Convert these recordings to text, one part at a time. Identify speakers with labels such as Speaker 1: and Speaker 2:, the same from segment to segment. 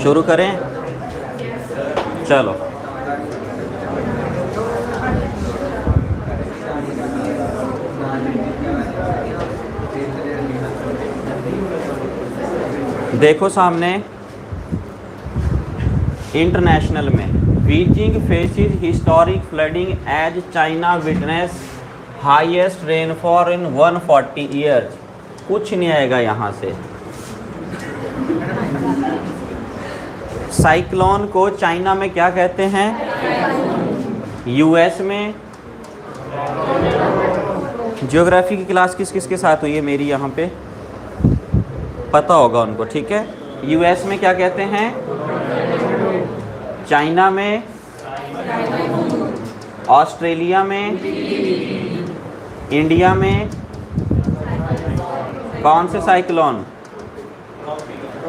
Speaker 1: शुरू करें, चलो। देखो सामने इंटरनेशनल में Beijing faces historic flooding as China witness highest rainfall in 140 years. कुछ नहीं आएगा यहाँ से। साइक्लोन को चाइना में क्या कहते हैं? यूएस में। ज्योग्राफी की क्लास किस किस के साथ हुई है मेरी यहाँ पे? पता होगा उनको, ठीक है। यूएस में क्या कहते हैं? चाइना में, ऑस्ट्रेलिया में, इंडिया में। कौन से cyclone?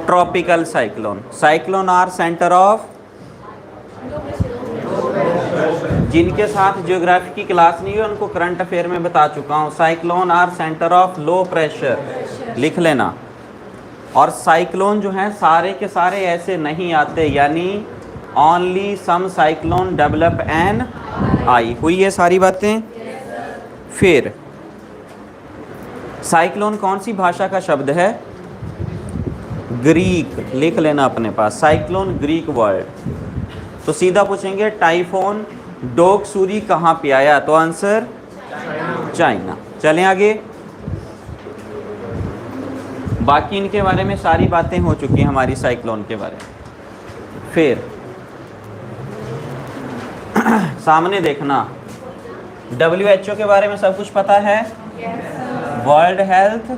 Speaker 1: Tropical cyclone. Cyclone are centre of, जिनके साथ ज्योग्राफी की क्लास नहीं है उनको करंट अफेयर में बता चुका हूँ। Cyclone are centre of low pressure, लिख लेना। और साइक्लोन जो हैं सारे के सारे ऐसे नहीं आते, यानी ओनली सम साइक्लोन डेवलप एन आई। हुई ये सारी बातें। फिर साइक्लोन कौन सी भाषा का शब्द है? ग्रीक, लिख लेना अपने पास। Cyclone Greek word. तो सीधा पूछेंगे टाइफोन डोगसूरी कहाँ पे आया? तो आंसर चाइना। चलें आगे। बाकी इनके बारे में सारी बातें हो चुकी हैं हमारी साइक्लोन के बारे में। फिर सामने देखना, WHO के बारे में सब कुछ पता है? वर्ल्ड हेल्थ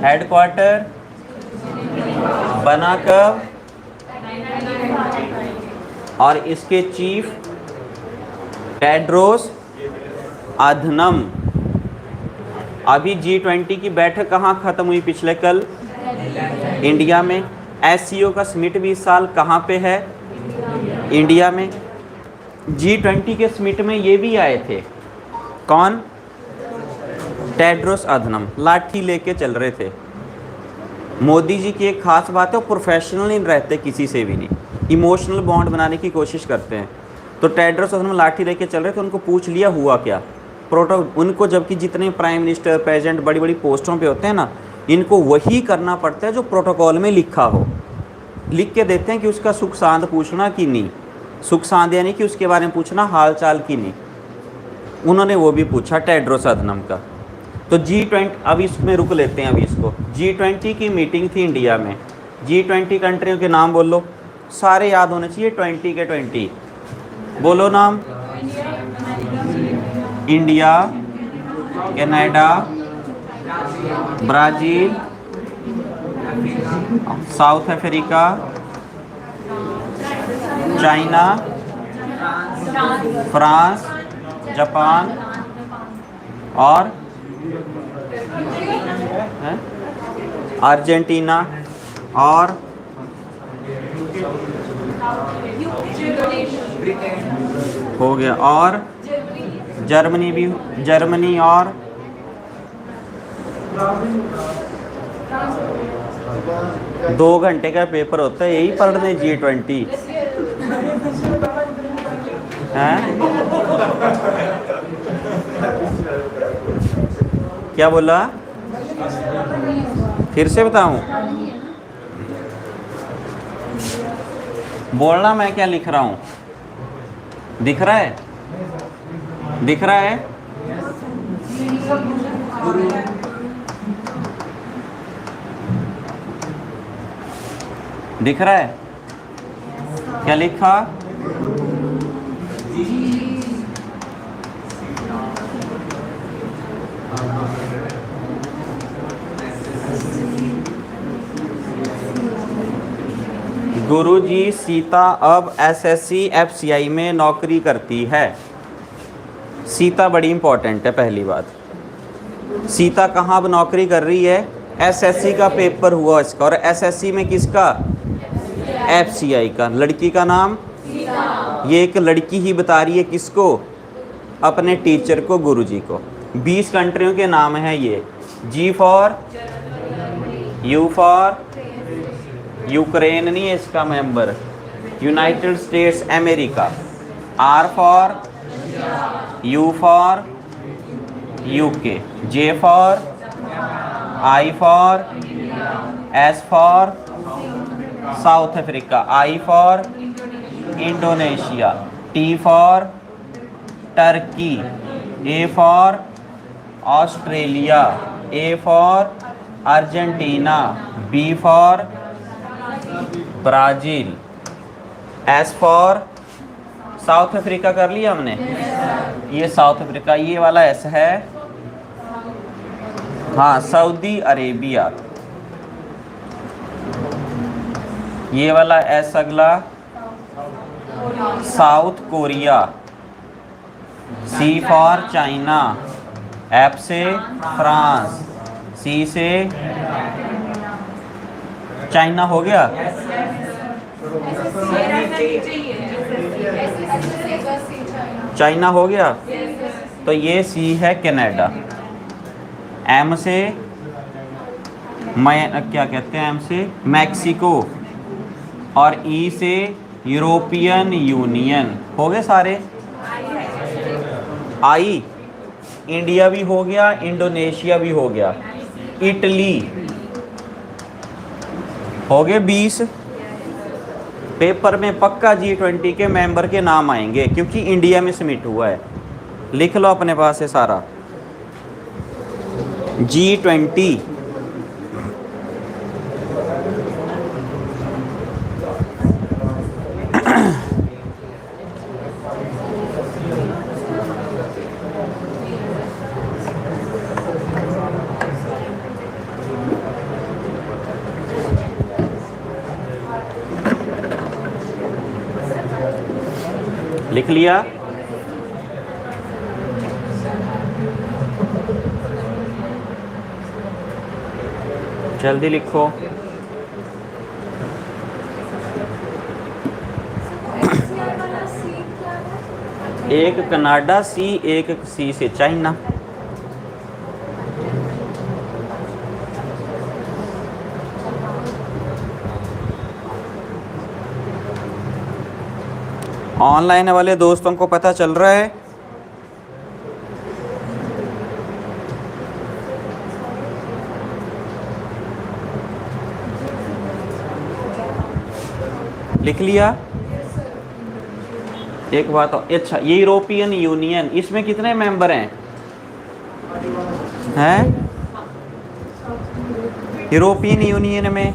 Speaker 1: हेडक्वार्टर बना कब? और इसके चीफ टेड्रोस अधनम। अभी G20 की बैठक कहाँ ख़त्म हुई पिछले कल? इंडिया में। SCO का समिट भी इस साल कहाँ पे है? इंडिया में। G20 के समिट में ये भी आए थे। कौन? टेड्रोस अधनम। लाठी लेके चल रहे थे। मोदी जी की एक खास बात है, वो प्रोफेशनल नहीं रहते, किसी से भी नहीं, इमोशनल बॉन्ड बनाने की कोशिश करते हैं। तो टेड्रोस अधनम लाठी लेके चल रहे थे, उनको पूछ लिया हुआ क्या उनको, जबकि जितने प्राइम मिनिस्टर प्रेसिडेंट बड़ी बड़ी पोस्टों पे होते हैं ना, इनको वही करना पड़ता है जो प्रोटोकॉल में लिखा हो। लिख के देते हैं कि उसका सुख शांत पूछना कि नहीं, सुख शांत यानी कि उसके बारे में पूछना हाल चाल की नहीं। उन्होंने वो भी पूछा टेड्रोस अधनम का। तो G20, अब इसमें रुक लेते हैं अभी इसको। G20 की मीटिंग थी इंडिया में। G20 कंट्रियों के नाम बोलो, सारे याद होने चाहिए। 20 के 20 बोलो नाम। India, Canada, Brazil, south Africa, China, France, Japan और अर्जेंटीना और हो गया, और जर्मनी भी, जर्मनी और 2 घंटे का पेपर होता है, यही पढ़ने G20 हैं। क्या बोला? फिर से बताऊं? बोलना मैं क्या लिख रहा हूं। दिख रहा है? दिख रहा है? दिख रहा है? क्या लिखा? गुरुजी, सीता अब SSC FCI में नौकरी करती है। सीता बड़ी इंपॉर्टेंट है। पहली बात, सीता कहाँ अब नौकरी कर रही है? SSC का पेपर हुआ इसका, और SSC में किसका? FCI का। लड़की का नाम? ये एक लड़की ही बता रही है किसको? अपने टीचर को, गुरुजी को। 20 कंट्रियों के नाम हैं ये। G for, U for Ukraine नहीं है इसका member, United States America. R for, U for UK. J for, I for, S for South Africa. I for Indonesia. T for Turkey. A for Australia. A for Argentina. B for Brazil. S for South Africa कर लिया हमने। ये south Africa, ये वाला S है हाँ Saudi Arabia. ये वाला एस अगला South Korea. C for China. F से फ्रांस। सी से चाइना हो गया। चाइना हो गया, तो ये सी है कनाडा। एम से मैं क्या कहते हैं, एम से मैक्सिको। और ई से यूरोपियन यूनियन। हो गए सारे। आई इंडिया भी हो गया, इंडोनेशिया भी हो गया, इटली हो गए 20। पेपर में पक्का G20 के मेंबर के नाम आएंगे क्योंकि इंडिया में सबमिट हुआ है। लिख लो अपने पास है सारा। G20 लिख लिया। जल्दी लिखो। एक कनाडा सी, एक सी से चाइना। ऑनलाइन वाले दोस्तों को पता चल रहा है? लिख लिया। एक बात अच्छा, ये यूरोपियन यूनियन, इसमें कितने मेंबर हैं? यूरोपियन यूनियन में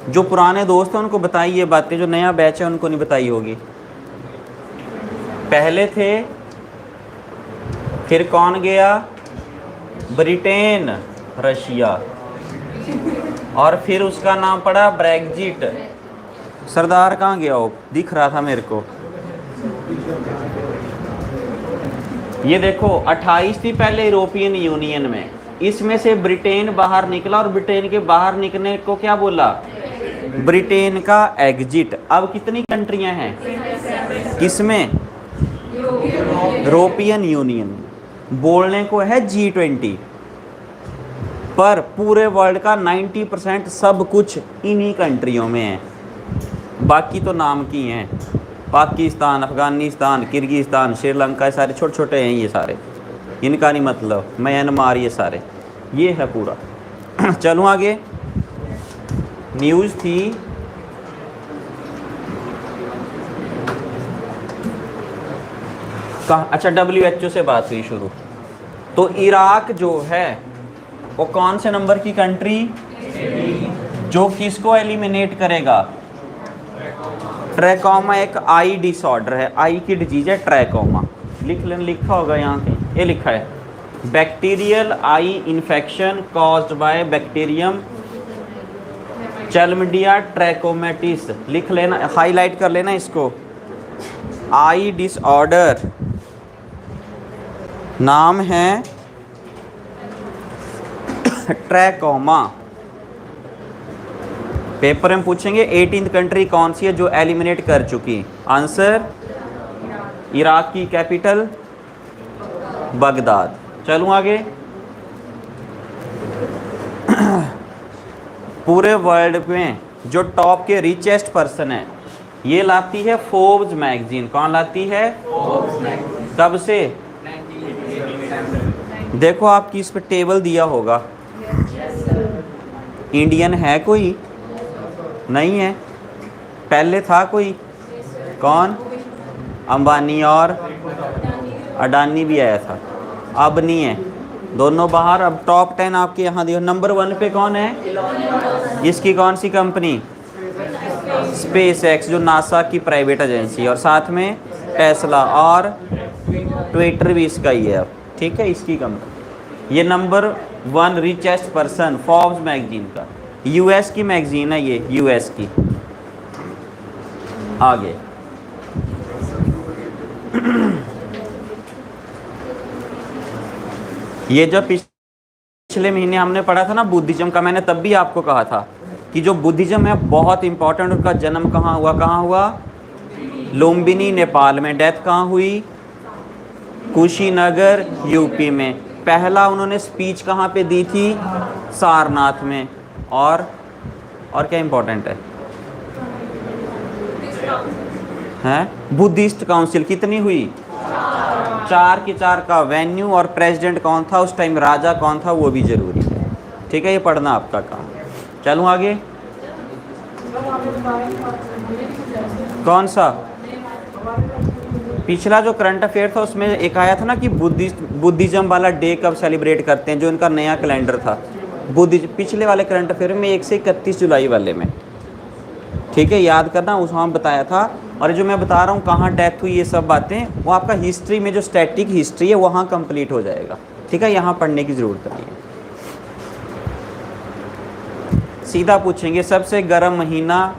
Speaker 1: जो पुराने दोस्त हैं उनको बताइए ये बातें, जो नया बैच है उनको नहीं बताई होगी। पहले थे, फिर कौन गया? ब्रिटेन, रशिया, और फिर उसका नाम पड़ा ब्रेग्जिट। सरदार कहाँ गया हो? दिख रहा था मेरे को। ये देखो 28 थी पहले यूरोपियन यूनियन में, इसमें से ब्रिटेन बाहर निकला और ब्रिटेन के बाहर निकलने को क्या बोला? ब्रिटेन का एग्जिट। अब कितनी कंट्रियां हैं किसमें? European union. बोलने को है G20, पर पूरे वर्ल्ड का 90% सब कुछ इन्हीं कंट्रियों में है। बाकी तो नाम की हैं, पाकिस्तान, अफ़गानिस्तान, किर्गिस्तान, श्रीलंका, सारे छोटे छोटे हैं ये सारे, इनका नहीं मतलब, म्यांमार, ये सारे, ये है पूरा। चलो आगे। न्यूज़ थी कहाँ? अच्छा, WHO से बात हुई शुरू। तो इराक जो है वो कौन से नंबर की कंट्री? जो किसको एलिमिनेट करेगा? ट्रैकोमा एक आई डिसऑर्डर है, आई की डिजीज है ट्रैकोमा। लिखा होगा यहाँ पे, ये लिखा है bacterial eye infection caused by bacterium chlamydia trachomatis. लिख लेना, हाईलाइट कर लेना इसको। आई डिसऑर्डर नाम है ट्रैकोमा। पेपर में पूछेंगे 18th कंट्री कौन सी है जो एलिमिनेट कर चुकी? आंसर इराक की कैपिटल बगदाद। चलूँ आगे। पूरे वर्ल्ड में जो टॉप के रिचेस्ट पर्सन है ये लाती है फोर्ब्स मैगजीन। कौन लाती है? कब से? देखो आपकी इस पे टेबल दिया होगा। इंडियन है कोई? नहीं है। पहले था कोई? कौन? अंबानी और अडानी भी आया था, अब नहीं है, दोनों बाहर। अब टॉप 10 आपके यहाँ दिया। नंबर 1 पे कौन है? इसकी कौन सी कंपनी? स्पेस एक्स, जो नासा की प्राइवेट एजेंसी है, और साथ में टेस्ला और ट्विटर भी इसका ही है। ठीक है, इसकी कंपनी। ये number 1 richest person Forbes magazine का, यूएस की मैगजीन है ये, यूएस की। आगे ये जो पिछले महीने हमने पढ़ा था ना बुद्धिज्म का, मैंने तब भी आपको कहा था कि जो बुद्धिज्म है बहुत इंपॉर्टेंट। उसका जन्म कहाँ हुआ? कहाँ हुआ? लुम्बिनी नेपाल में। डेथ कहाँ हुई? कुशीनगर यूपी में। पहला उन्होंने स्पीच कहाँ पे दी थी? सारनाथ में। और क्या इंपॉर्टेंट है? बुद्धिस्ट काउंसिल कितनी हुई? 4 की 4 का। वेन्यू और प्रेसिडेंट कौन था उस टाइम, राजा कौन था, वो भी जरूरी है। ठीक है, ये पढ़ना आपका काम। चलूँ आगे। कौन सा? पिछला जो करंट अफेयर था उसमें एक आया था ना कि बुद्धिज्म वाला डे कब सेलिब्रेट करते हैं, जो इनका नया कैलेंडर था पिछले वाले करंट अफेयर में 1 से 31 जुलाई वाले में। ठीक है, याद करना, उसमें बताया था। और जो मैं बता रहा हूँ कहाँ डेथ हुई, ये सब बातें वो आपका हिस्ट्री में जो स्टैटिक हिस्ट्री है वहाँ कंप्लीट हो जाएगा। ठीक है, यहाँ पढ़ने की ज़रूरत नहीं है। सीधा पूछेंगे सबसे गर्म महीना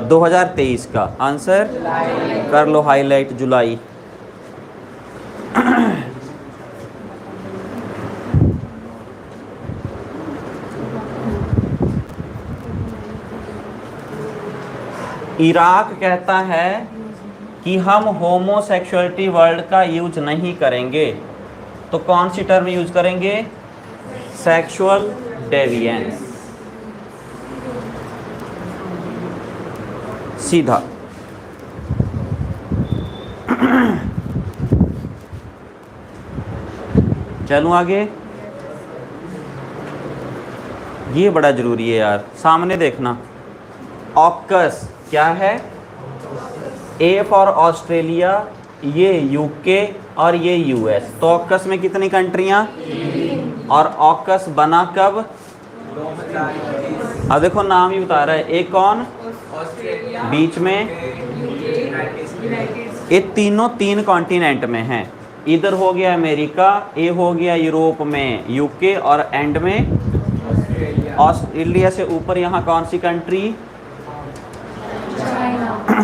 Speaker 1: 2023 का आंसर कर लो हाईलाइट, जुलाई। इराक कहता है कि हम होमोसेक्सुअलिटी वर्ड का यूज नहीं करेंगे, तो कौन सी टर्म यूज करेंगे? सेक्सुअल डेविएंस। सीधा। चलूं आगे। ये बड़ा जरूरी है यार, सामने देखना। ऑकस क्या है? ए फॉर ऑस्ट्रेलिया, ये यूके और ये यूएस। तो ऑकस में कितनी कंट्रियां? और ऑकस बना कब? अब देखो नाम ही बता रहा है। एक कौन? बीच में ये तीनों 3 कॉन्टिनेंट में हैं। इधर हो गया अमेरिका, ये हो गया यूरोप में यूके, और एंड में ऑस्ट्रेलिया से ऊपर यहाँ कौन सी कंट्री?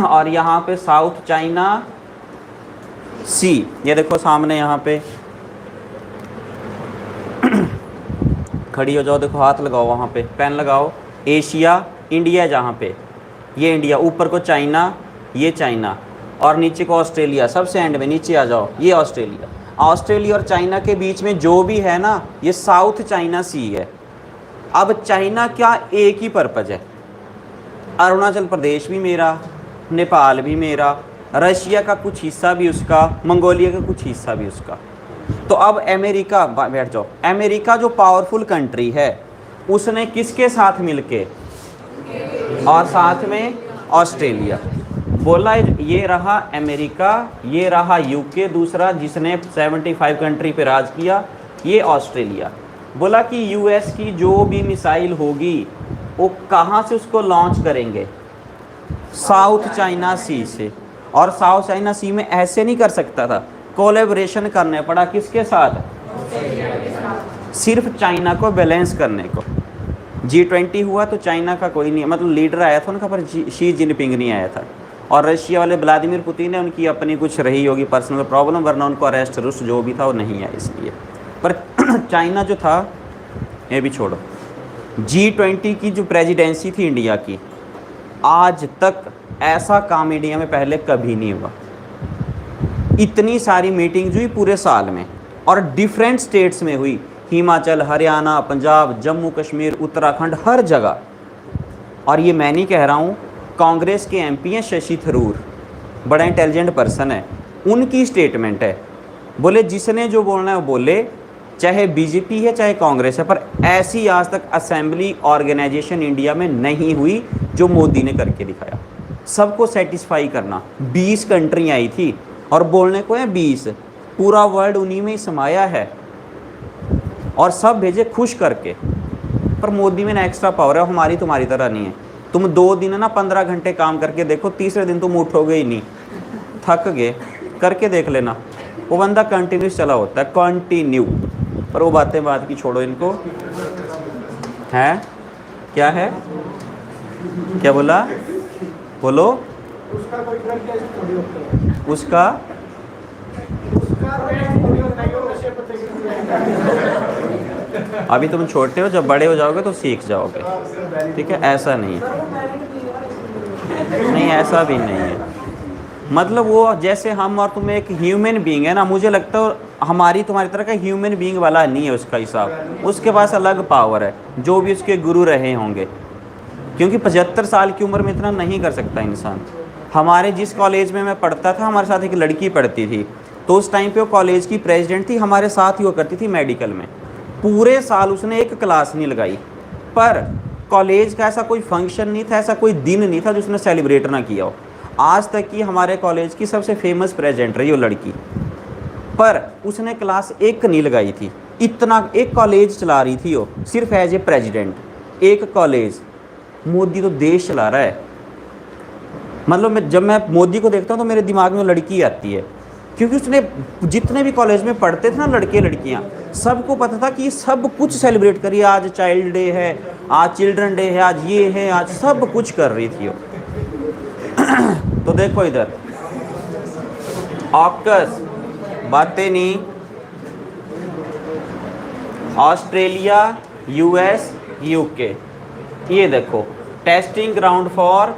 Speaker 1: और यहाँ पे साउथ चाइना सी। ये देखो सामने यहाँ पे खड़ी हो जाओ, देखो हाथ लगाओ, वहाँ पे पेन लगाओ। एशिया, इंडिया जहाँ पे, ये इंडिया, ऊपर को चाइना, ये चाइना, और नीचे को ऑस्ट्रेलिया। सबसे एंड में नीचे आ जाओ, ये ऑस्ट्रेलिया। ऑस्ट्रेलिया और चाइना के बीच में जो भी है ना, ये साउथ चाइना सी है। अब चाइना क्या एक ही पर्पज है, अरुणाचल प्रदेश भी मेरा, नेपाल भी मेरा, रशिया का कुछ हिस्सा भी उसका, मंगोलिया का कुछ हिस्सा भी उसका। तो अब अमेरिका, बैठ जाओ, अमेरिका जो पावरफुल कंट्री है उसने किसके साथ मिलके, और साथ में ऑस्ट्रेलिया बोला, ये रहा अमेरिका, ये रहा यूके दूसरा जिसने 75 कंट्री पे राज किया, ये ऑस्ट्रेलिया। बोला कि यूएस की जो भी मिसाइल होगी वो कहाँ से उसको लॉन्च करेंगे? साउथ चाइना सी से। और साउथ चाइना सी में ऐसे नहीं कर सकता था, कोलैबोरेशन करने पड़ा। किसके साथ? सिर्फ चाइना को बैलेंस करने को। G20 हुआ तो चाइना का कोई नहीं, मतलब लीडर आया था उनका, पर शी जिनपिंग नहीं आया था। और रशिया वाले व्लादिमीर पुतिन ने, उनकी अपनी कुछ रही होगी पर्सनल प्रॉब्लम, वरना उनको अरेस्ट रुस्ट जो भी था वो नहीं आया इसलिए। पर चाइना जो था, ये भी छोड़ो, G20 की जो प्रेसिडेंसी थी इंडिया की, आज तक ऐसा काम इंडिया में पहले कभी नहीं हुआ। इतनी सारी मीटिंग्स हुई पूरे साल में, और डिफरेंट स्टेट्स में हुई, हिमाचल, हरियाणा, पंजाब, जम्मू कश्मीर, उत्तराखंड, हर जगह। और ये मैं नहीं कह रहा हूँ, कांग्रेस के एमपी हैं शशि थरूर, बड़ा इंटेलिजेंट पर्सन है, उनकी स्टेटमेंट है। बोले जिसने जो बोलना है वो बोले, चाहे बीजेपी है चाहे कांग्रेस है, पर ऐसी आज तक असेंबली ऑर्गेनाइजेशन इंडिया में नहीं हुई जो मोदी ने करके दिखाया। सबको सेटिस्फाई करना, 20 कंट्री आई थी और बोलने को है 20, पूरा वर्ल्ड उन्हीं में ही समाया है, और सब भेजे खुश करके। पर मोदी में ना एक्स्ट्रा पावर है, हमारी तुम्हारी तरह नहीं है। तुम 2 दिन ना 15 घंटे काम करके देखो, तीसरे दिन तुम उठोगे ही नहीं, थक गए, करके देख लेना। वो बंदा कंटिन्यूस चला होता है, कंटिन्यू। पर वो बातें बात की छोड़ो, इनको है क्या है, क्या बोला, बोलो। उसका अभी तुम छोटे हो, जब बड़े हो जाओगे तो सीख जाओगे, ठीक है। ऐसा नहीं है, नहीं ऐसा भी नहीं है। मतलब वो जैसे हम और तुम एक ह्यूमन बीइंग है ना, मुझे लगता है हमारी तुम्हारी तरह का ह्यूमन बीइंग वाला नहीं है उसका हिसाब, उसके पास अलग पावर है, जो भी उसके गुरु रहे होंगे, क्योंकि 75 साल की उम्र में इतना नहीं कर सकता इंसान। हमारे जिस कॉलेज में मैं पढ़ता था, हमारे साथ एक लड़की पढ़ती थी, तो उस टाइम पे वो कॉलेज की प्रेसिडेंट थी, हमारे साथ ही वो करती थी मेडिकल में। पूरे साल उसने एक क्लास नहीं लगाई, पर कॉलेज का ऐसा कोई फंक्शन नहीं था, ऐसा कोई दिन नहीं था जो उसने सेलिब्रेट ना किया हो। आज तक की हमारे कॉलेज की सबसे फेमस प्रेसिडेंट रही वो लड़की, पर उसने क्लास एक नहीं लगाई थी। इतना एक कॉलेज चला रही थी वो, सिर्फ एज ए प्रेसिडेंट एक कॉलेज। मोदी तो देश चला रहा है। मतलब जब मैं मोदी को देखता हूँ तो मेरे दिमाग में वो लड़की आती है, क्योंकि उसने जितने भी कॉलेज में पढ़ते थे ना लड़के लड़कियाँ, सबको पता था कि ये सब कुछ सेलिब्रेट करिए, आज चाइल्ड डे है, आज चिल्ड्रन डे है, आज ये है, आज सब कुछ कर रही थी वो। तो देखो इधर ऑकस, बातें नहीं, ऑस्ट्रेलिया, यूएस, यूके, ये देखो testing ground for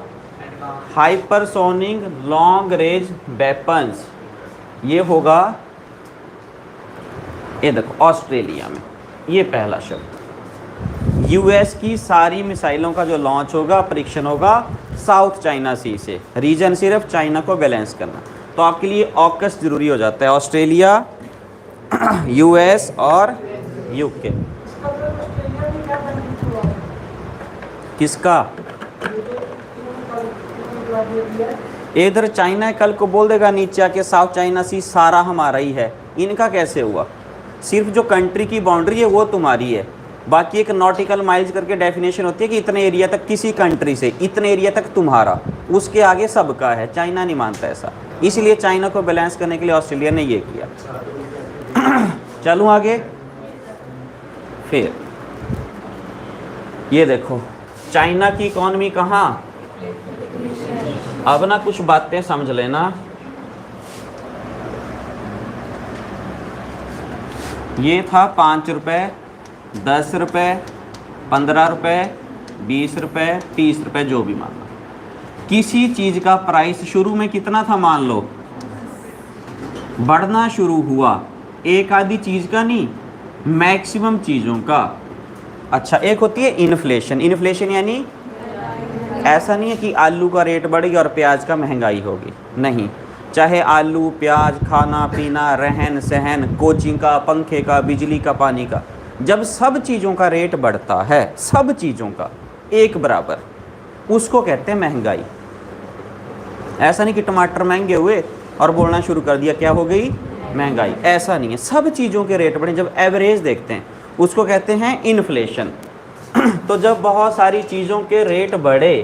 Speaker 1: hypersonic long range weapons, ये होगा, ये देखो ऑस्ट्रेलिया में, ये पहला शब्द। यूएस की सारी मिसाइलों का जो लॉन्च होगा, परीक्षण होगा साउथ चाइना सी से, रीजन सिर्फ चाइना को बैलेंस करना। तो आपके लिए ऑकस जरूरी हो जाता है, ऑस्ट्रेलिया, यूएस और यूके। किसका? इधर चाइना है, कल को बोल देगा नीचे आके साउथ चाइना सी सारा हमारा ही है। इनका कैसे हुआ? सिर्फ जो कंट्री की बाउंड्री है वो तुम्हारी है, बाकी एक नॉटिकल माइल्स करके डेफिनेशन होती है कि इतने एरिया तक किसी कंट्री से, इतने एरिया तक तुम्हारा, उसके आगे सबका है। चाइना नहीं मानता ऐसा, इसलिए चाइना को बैलेंस करने के लिए ऑस्ट्रेलिया ने ये किया। चलूँ आगे, फिर ये देखो चाइना की इकॉनमी कहाँ। अब ना कुछ बातें समझ लेना, ये था 5 रुपये, 10 रुपये, 15 रुपये, 20 रुपये, 30 रुपये, जो भी मान लो। किसी चीज़ का प्राइस शुरू में कितना था मान लो, बढ़ना शुरू हुआ, एक आधी चीज़ का नहीं, मैक्सिमम चीज़ों का। अच्छा, एक होती है इन्फ्लेशन। इन्फ्लेशन यानी ऐसा नहीं है कि आलू का रेट बढ़ गया और प्याज का महंगाई होगी, नहीं। चाहे आलू, प्याज, खाना पीना, रहन सहन, कोचिंग का, पंखे का, बिजली का, पानी का, जब सब चीज़ों का रेट बढ़ता है, सब चीज़ों का एक बराबर, उसको कहते हैं महंगाई। ऐसा नहीं कि टमाटर महंगे हुए और बोलना शुरू कर दिया क्या हो गई महंगाई, ऐसा नहीं है। सब चीज़ों के रेट बढ़े, जब एवरेज देखते हैं उसको कहते हैं इन्फ्लेशन। तो जब बहुत सारी चीज़ों के रेट बढ़े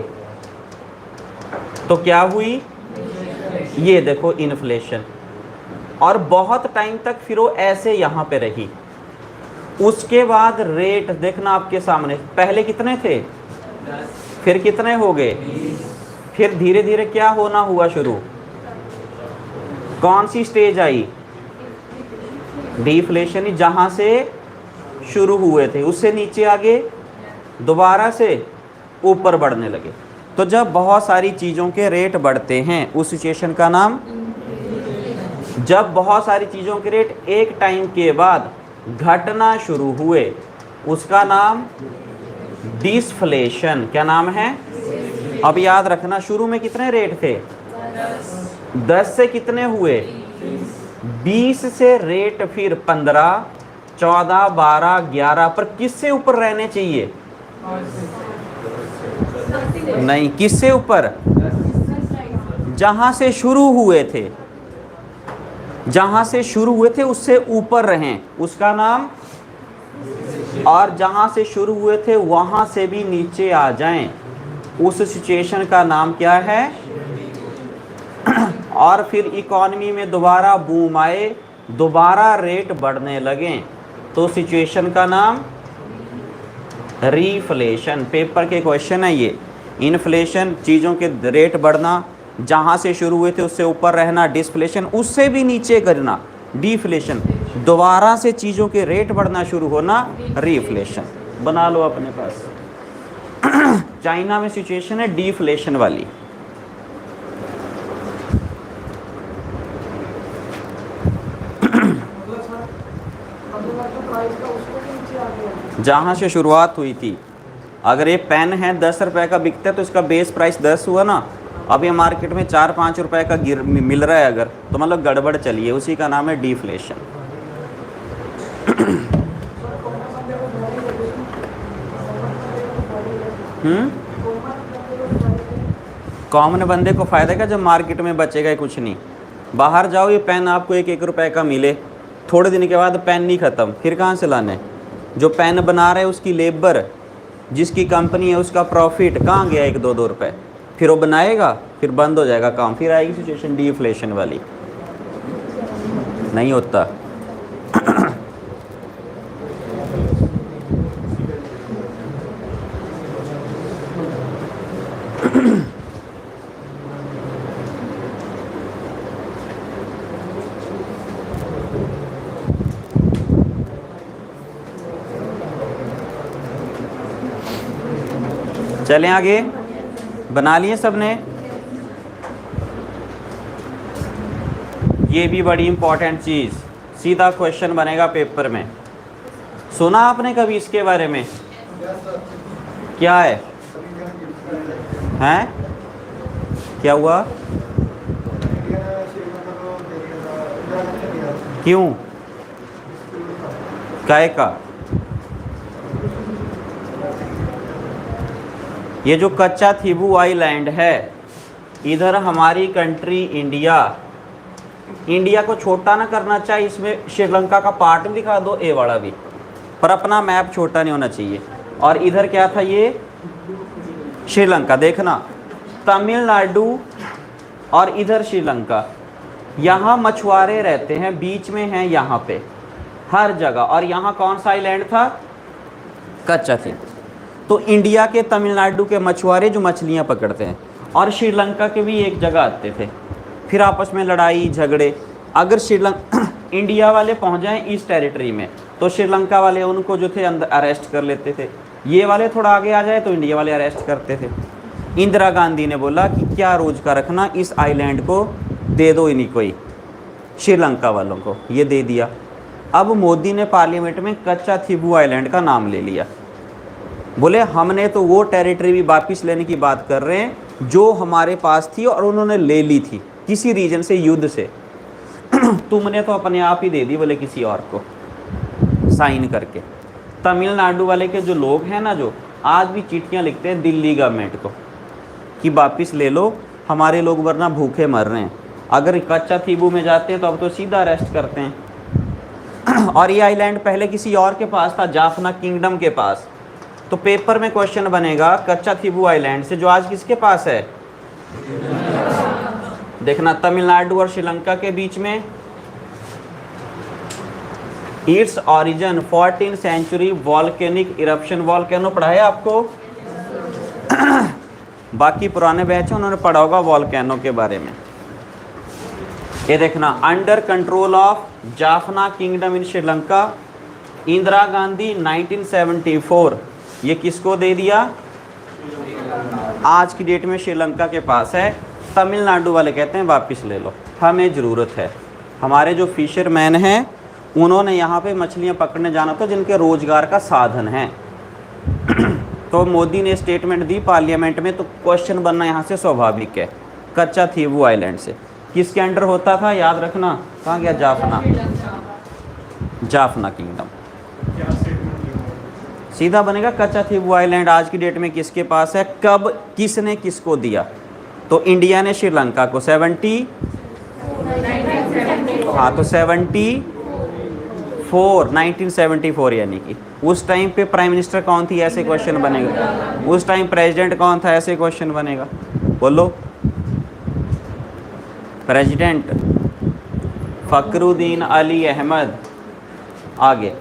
Speaker 1: तो क्या हुई, ये देखो इन्फ्लेशन। और बहुत टाइम तक फिर वो ऐसे यहाँ पे रही। उसके बाद रेट देखना आपके सामने, पहले कितने थे, फिर कितने हो गए, फिर धीरे धीरे क्या होना हुआ शुरू, कौन सी स्टेज आई, डिफ्लेशन। जहाँ से शुरू हुए थे उससे नीचे आगे दोबारा से ऊपर बढ़ने लगे। तो जब बहुत सारी चीज़ों के रेट बढ़ते हैं उस सिचुएशन का नाम जब बहुत सारी चीज़ों के रेट एक टाइम के बाद घटना शुरू हुए उसका नाम डिसफ्लेशन। क्या नाम है? अब याद रखना, शुरू में कितने रेट थे? 10 से कितने हुए? 20 से रेट फिर 15, 14, 12, 11 पर किससे ऊपर रहने चाहिए? नहीं, किससे ऊपर? जहां से शुरू हुए थे, जहां से शुरू हुए थे उससे ऊपर रहें, उसका नाम। और जहां से शुरू हुए थे वहां से भी नीचे आ जाएं, उस सिचुएशन का नाम क्या है? और फिर इकॉनमी में दोबारा बूम आए, दोबारा रेट बढ़ने लगे, तो सिचुएशन का नाम रीफ्लेशन। पेपर के क्वेश्चन है ये। इन्फ्लेशन चीज़ों के रेट बढ़ना, जहाँ से शुरू हुए थे उससे ऊपर रहना डिसफ्लेशन, उससे भी नीचे करना डिफ्लेशन, दोबारा से चीज़ों के रेट बढ़ना शुरू होना रीफ्लेशन। बना लो अपने पास। चाइना में सिचुएशन है डिफ्लेशन वाली। जहाँ से शुरुआत हुई थी, अगर ये पेन है 10 रुपए का बिकता है तो इसका बेस प्राइस 10 हुआ ना, अब ये मार्केट में 4-5 रुपए का मिल रहा है अगर, तो मतलब गड़बड़ चलिए, उसी का नाम है डिफ्लेशन। कॉमन बंदे को फ़ायदा क्या जब मार्केट में बचेगा ही कुछ नहीं। बाहर जाओ, ये पेन आपको 1-1 रुपए का मिले, थोड़े दिन के बाद पेन नहीं ख़त्म, फिर कहाँ से लाने? जो पेन बना रहे हैं उसकी लेबर, जिसकी कंपनी है उसका प्रॉफिट कहाँ गया? 1-2 रुपए। फिर वो बनाएगा, फिर बंद हो जाएगा काम, फिर आएगी सिचुएशन डिफ्लेशन वाली। नहीं होता। चलें आगे। बना लिए सबने? ये भी बड़ी इंपॉर्टेंट चीज़, सीधा क्वेश्चन बनेगा पेपर में। सुना आपने कभी इसके बारे में? क्या है? हैं? क्या हुआ? क्यों? काय का? ये जो कच्चा थिबू आइलैंड है, इधर हमारी कंट्री इंडिया को छोटा ना करना चाहिए, इसमें श्रीलंका का पार्ट दिखा दो, ए वाला भी, पर अपना मैप छोटा नहीं होना चाहिए। और इधर क्या था? ये श्रीलंका। देखना, तमिलनाडु और इधर श्रीलंका, यहाँ मछुआरे रहते हैं, बीच में हैं यहाँ पे हर जगह। और यहाँ कौन सा आइलैंड था? कच्चा थी। तो इंडिया के तमिलनाडु के मछुआरे जो मछलियाँ पकड़ते हैं, और श्रीलंका के भी एक जगह आते थे, फिर आपस में लड़ाई झगड़े। अगर श्रीलंका इंडिया वाले पहुंच जाएं इस टेरिटरी में, तो श्रीलंका वाले उनको जो थे अंदर अरेस्ट कर लेते थे। ये वाले थोड़ा आगे आ जाए तो इंडिया वाले अरेस्ट करते थे। इंदिरा गांधी ने बोला कि क्या रोज का रखना, इस आइलैंड को दे दो इन्हीं को ही, श्रीलंका वालों को। ये दे दिया। अब मोदी ने पार्लियामेंट में कच्चा थिबू आइलैंड का नाम ले लिया। बोले हमने तो वो टेरिटरी भी वापस लेने की बात कर रहे हैं जो हमारे पास थी और उन्होंने ले ली थी किसी रीजन से, युद्ध से। तुमने तो अपने आप ही दे दी, बोले किसी और को साइन करके। तमिलनाडु वाले के जो लोग हैं ना, जो आज भी चिट्ठियां लिखते हैं दिल्ली गवर्नमेंट को कि वापस ले लो, हमारे लोग वरना भूखे मर रहे हैं। अगर कच्चा थिबू में जाते हैं तो अब तो सीधा अरेस्ट करते हैं। और ये आइलैंड पहले किसी और के पास था, जाफना किंगडम के पास। तो पेपर में क्वेश्चन बनेगा कच्चा थिबू आइलैंड से, जो आज किसके पास है? देखना, तमिलनाडु और श्रीलंका के बीच में। Its origin 14th century volcanic eruption. Volcano पढ़ा है आपको? बाकी पुराने बैच हैं उन्होंने पढ़ा होगा वॉल्केनो के बारे में। ये देखना, under control of Jaffna kingdom in Sri Lanka, Indira Gandhi 1974। ये किसको दे दिया? आज की डेट में श्रीलंका के पास है। तमिलनाडु वाले कहते हैं वापस ले लो, हमें ज़रूरत है। हमारे जो फिशरमैन हैं उन्होंने यहाँ पे मछलियाँ पकड़ने जाना था, जिनके रोजगार का साधन है। तो मोदी ने स्टेटमेंट दी पार्लियामेंट में, तो क्वेश्चन बनना यहाँ से स्वाभाविक है। कच्चा थीवू आइलैंड से किसके अंडर होता था, याद रखना, कहाँ गया, जाफना, जाफना किंगडम। सीधा बनेगा कच्चा थीवू आइलैंड आज की डेट में किसके पास है, कब किसने किसको दिया। तो इंडिया ने श्रीलंका को 70, हाँ तो 1974 यानी कि उस टाइम पे प्राइम मिनिस्टर कौन थी, ऐसे क्वेश्चन बनेगा। उस टाइम प्रेसिडेंट कौन था, ऐसे क्वेश्चन बनेगा। बोलो, प्रेसिडेंट फखरुद्दीन अली अहमद। आगे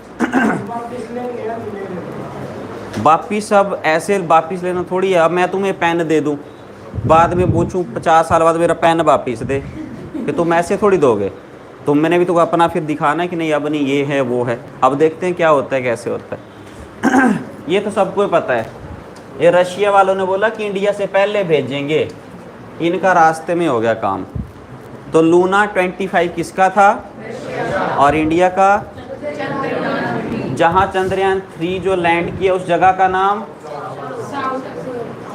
Speaker 1: वापिस, अब ऐसे वापिस लेना थोड़ी है। अब मैं तुम्हें पेन दे दूं, बाद में पूछूं 50 साल बाद मेरा पेन वापिस दे, कि तुम ऐसे थोड़ी दोगे। तुमने भी तो अपना फिर दिखाना है कि नहीं, अब नहीं, ये है वो है। अब देखते हैं क्या होता है, कैसे होता है। ये तो सबको पता है। ये रशिया वालों ने बोला कि इंडिया से पहले भेजेंगे, इनका रास्ते में हो गया काम। तो लूना 25 किसका था, और इंडिया का, जहाँ चंद्रयान 3 जो लैंड किया उस जगह का नाम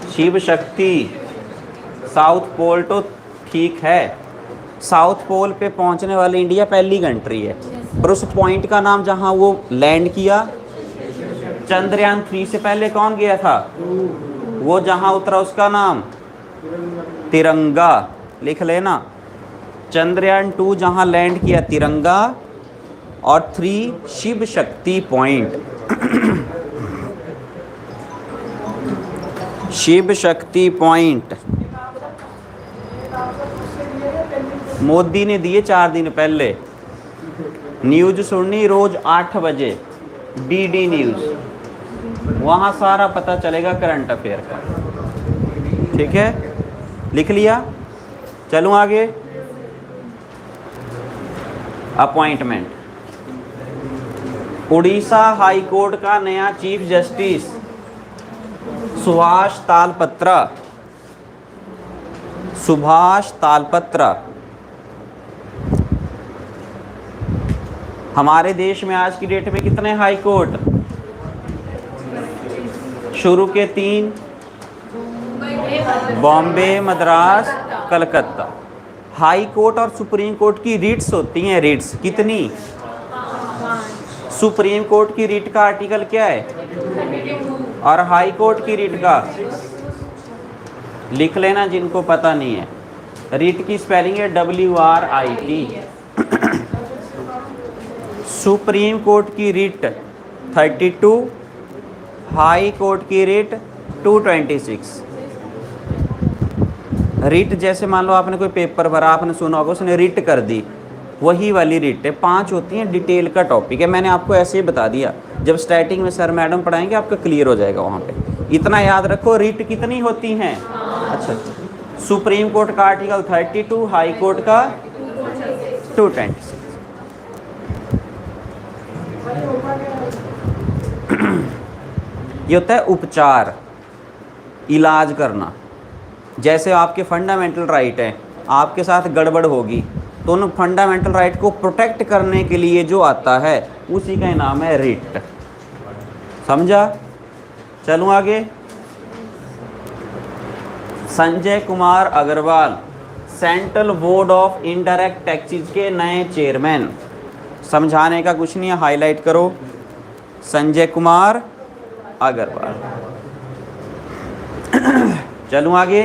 Speaker 1: शिव शक्ति। साउथ पोल तो ठीक है, साउथ पोल पे पहुंचने वाली इंडिया पहली कंट्री है, पर उस पॉइंट का नाम जहां वो लैंड किया, चंद्रयान 3 से पहले कौन गया था, वो जहां उतरा उसका नाम तिरंगा। लिख लेना, चंद्रयान 2 जहां लैंड किया तिरंगा, और 3 शिव शक्ति पॉइंट। शिव शक्ति पॉइंट मोदी ने दिए 4 दिन पहले। न्यूज सुननी रोज 8 बजे, डीडी न्यूज, वहाँ सारा पता चलेगा करंट अफेयर का। ठीक है, लिख लिया। चलूँ आगे। अपॉइंटमेंट, उड़ीसा हाई कोर्ट का नया चीफ जस्टिस सुभाष तालपत्रा। सुभाष तालपत्रा। हमारे देश में आज की डेट में कितने हाई कोर्ट, शुरू के 3, बॉम्बे, मद्रास, कलकत्ता। हाई कोर्ट और सुप्रीम कोर्ट की रिट्स होती हैं, रिट्स कितनी। सुप्रीम कोर्ट की रिट का आर्टिकल क्या है, और हाई कोर्ट की रिट का, लिख लेना जिनको पता नहीं है। रिट की स्पेलिंग है WRIT। सुप्रीम कोर्ट की रिट 32, हाई कोर्ट की रिट 226। रिट जैसे मान लो आपने कोई पेपर भरा, आपने सुना होगा, उसने रिट कर दी, वही वाली रिट है। 5 होती हैं, डिटेल का टॉपिक है, मैंने आपको ऐसे ही बता दिया। जब स्टार्टिंग में सर मैडम पढ़ाएंगे आपका क्लियर हो जाएगा वहाँ पे। इतना याद रखो, रिट कितनी होती हैं। अच्छा, सुप्रीम कोर्ट का आर्टिकल 32, हाई कोर्ट का 226। ये होता है उपचार, इलाज करना। जैसे आपके फंडामेंटल राइट हैं, आपके साथ गड़बड़ होगी तो उन फंडामेंटल राइट को प्रोटेक्ट करने के लिए जो आता है उसी का नाम है रिट। समझा। चलूँ आगे। Sanjay Kumar Agrawal central board of indirect taxes के नए चेयरमैन। समझाने का कुछ नहीं है, हाईलाइट करो, संजय कुमार अग्रवाल। चलूँ आगे।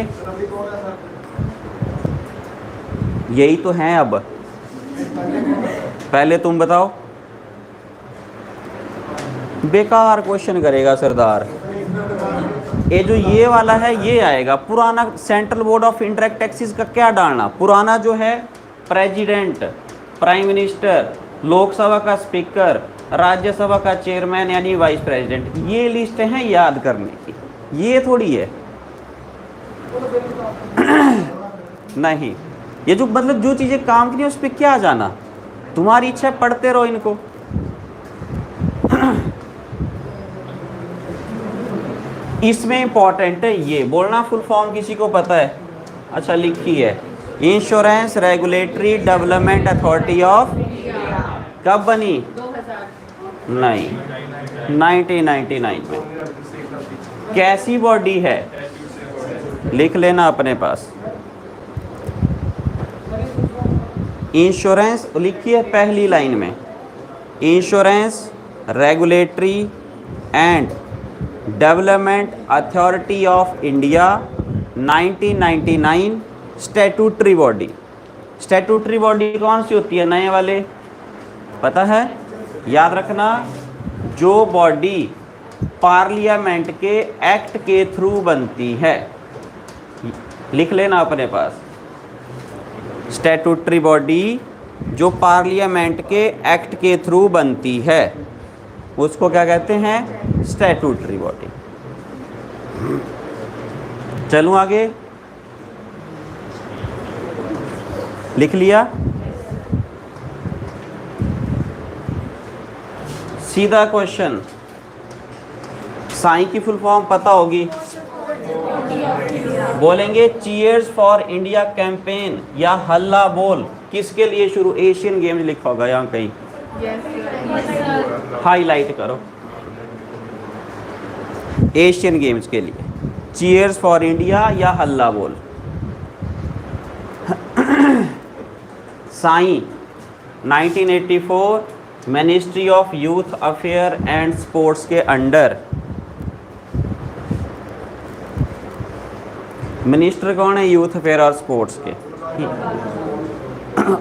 Speaker 1: यही तो हैं। अब पहले तुम बताओ, बेकार क्वेश्चन करेगा सरदार। ये जो ये वाला है ये आएगा पुराना। Central board of indirect taxes का क्या डालना, पुराना जो है प्रेसिडेंट, प्राइम मिनिस्टर, लोकसभा का स्पीकर, राज्यसभा का चेयरमैन यानी वाइस प्रेसिडेंट, ये लिस्ट हैं याद करने की, ये थोड़ी है। नहीं, ये जो मतलब जो चीज़ें काम की नहीं उस पर क्या जाना, तुम्हारी इच्छा है, पढ़ते रहो इनको। इसमें इंपॉर्टेंट है ये बोलना, फुल फॉर्म किसी को पता है? अच्छा लिखी है, insurance regulatory development authority of, कब बनी?
Speaker 2: 2000।
Speaker 1: नहीं, 1999 में। कैसी बॉडी है? लिख लेना अपने पास। इंश्योरेंस लिखिए पहली लाइन में, insurance regulatory and development authority of India 1999 statutory body. Statutory body कौन सी होती है? नए वाले पता है? याद रखना, जो बॉडी पार्लियामेंट के एक्ट के थ्रू बनती है, लिख लेना अपने पास। स्टैट्यूटरी बॉडी जो पार्लियामेंट के एक्ट के थ्रू बनती है उसको क्या कहते हैं? Statutory body. चलूं आगे, लिख लिया? सीधा क्वेश्चन, साई की फुल फॉर्म पता होगी, बोलेंगे चीयर्स फॉर इंडिया कैंपेन या हल्ला बोल किसके लिए शुरू? एशियन गेम्स लिखा होगा यहाँ कहीं, हाईलाइट करो, एशियन गेम्स के लिए चीयर्स फॉर इंडिया या हल्ला बोल। Sai 1984 ministry of youth affair and sports के अंडर मिनिस्टर कौन है यूथ अफेयर और स्पोर्ट्स के?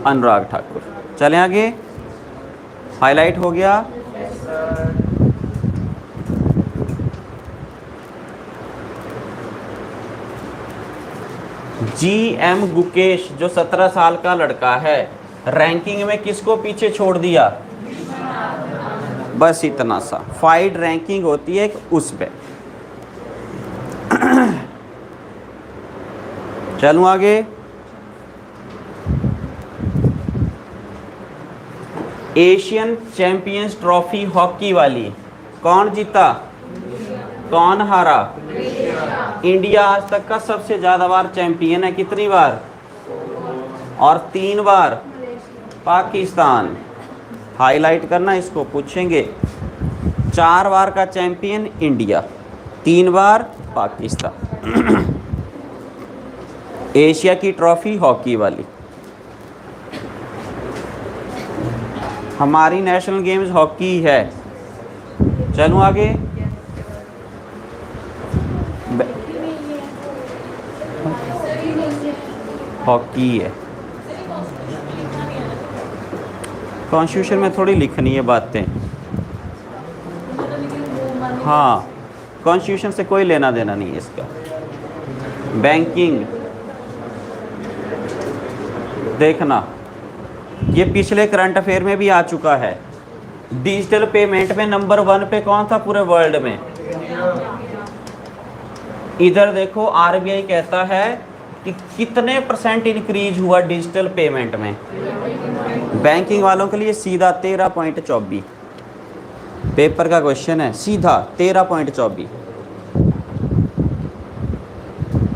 Speaker 1: अनुराग ठाकुर। चलें आगे, हाईलाइट हो गया। GM गुकेश जो 17 साल का लड़का है, रैंकिंग में किसको पीछे छोड़ दिया? बस इतना सा, फाइड रैंकिंग होती है उस पे। चलूं आगे, एशियन चैंपियंस ट्रॉफी हॉकी वाली कौन जीता? कौन हारा? इंडिया आज तक का सबसे ज़्यादा बार चैंपियन है, कितनी बार? और 3 बार पाकिस्तान। हाईलाइट करना, इसको पूछेंगे। 4 बार का चैंपियन इंडिया, 3 बार पाकिस्तान। एशिया की ट्रॉफी हॉकी वाली। हमारी नेशनल गेम्स हॉकी है। चलूं आगे, हॉकी है। कॉन्स्टिट्यूशन में थोड़ी लिखनी है बातें, हाँ, कॉन्स्टिट्यूशन से कोई लेना देना नहीं है इसका। बैंकिंग देखना, ये पिछले करंट अफेयर में भी आ चुका है। डिजिटल पेमेंट में नंबर 1 पे कौन था पूरे वर्ल्ड में? इधर देखो, आरबीआई कहता है कि कितने % इंक्रीज हुआ डिजिटल पेमेंट में। बैंकिंग वालों के लिए सीधा 13.24 पेपर का क्वेश्चन है, सीधा 13.24।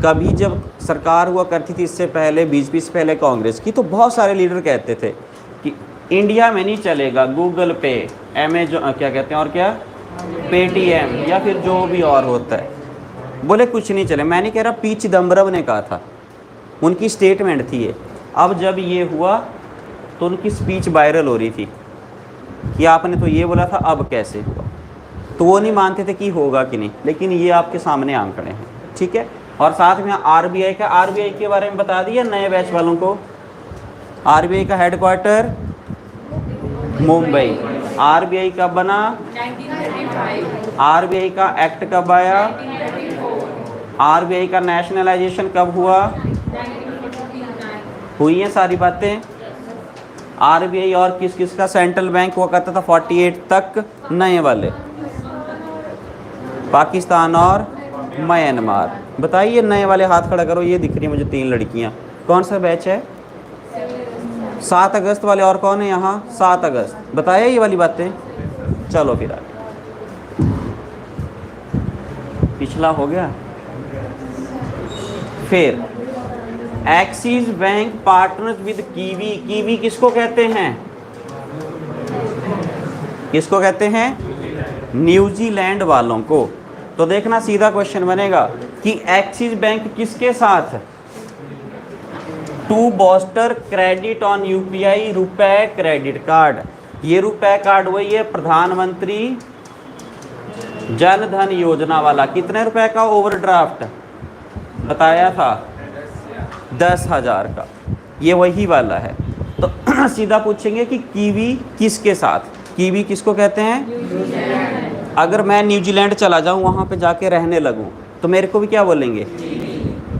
Speaker 1: कभी जब सरकार हुआ करती थी इससे पहले, बीजेपी से पहले कांग्रेस की, तो बहुत सारे लीडर कहते थे कि इंडिया में नहीं चलेगा गूगल पे, अमेजोन, क्या कहते हैं और क्या, पेटीएम या फिर जो भी और होता है, बोले कुछ नहीं चले। मैं नहीं कह रहा, पी चिदम्बरम ने कहा था, उनकी स्टेटमेंट थी ये। अब जब ये हुआ तो उनकी स्पीच वायरल हो रही थी कि आपने तो ये बोला था, अब कैसे हुआ? तो वो नहीं मानते थे कि होगा कि नहीं, लेकिन ये आपके सामने आंकड़े हैं, ठीक है। और साथ में आरबीआई के बारे में बता दिया नए बैच वालों को। आरबीआई का हेडक्वार्टर मुंबई। आरबीआई कब बना?
Speaker 2: 1935।
Speaker 1: आरबीआई का एक्ट कब आया?
Speaker 2: 1934।
Speaker 1: आरबीआई का नेशनलाइजेशन कब हुआ?
Speaker 2: 1949।
Speaker 1: हुई हैं सारी बातें। आरबीआई और किस किस का सेंट्रल बैंक हुआ करता था 48 तक? नए वाले, पाकिस्तान और म्यांमार। बताइए, नए वाले हाथ खड़ा करो। ये दिख रही है मुझे 3 लड़कियां, कौन सा बैच है? 7 अगस्त वाले। और कौन है यहाँ? 7 अगस्त। बताइए ये वाली बातें। चलो फिर आगे, पिछला हो गया। फिर axis bank partners with kiwi. Kiwi किसको कहते हैं? किसको कहते हैं? न्यूजीलैंड वालों को। तो देखना सीधा क्वेश्चन बनेगा कि एक्सिस बैंक किसके साथ? टू बॉस्टर क्रेडिट ऑन यूपीआई रुपए क्रेडिट कार्ड। ये रुपए कार्ड वही है प्रधानमंत्री जन धन योजना वाला। कितने रुपए का ओवरड्राफ्ट बताया था? 10,000 का। ये वही वाला है। तो सीधा पूछेंगे कि कीवी किसके साथ? कीवी किसको कहते हैं? अगर मैं न्यूजीलैंड चला जाऊं, वहां पे जाके रहने लगूं, तो मेरे को भी क्या बोलेंगे?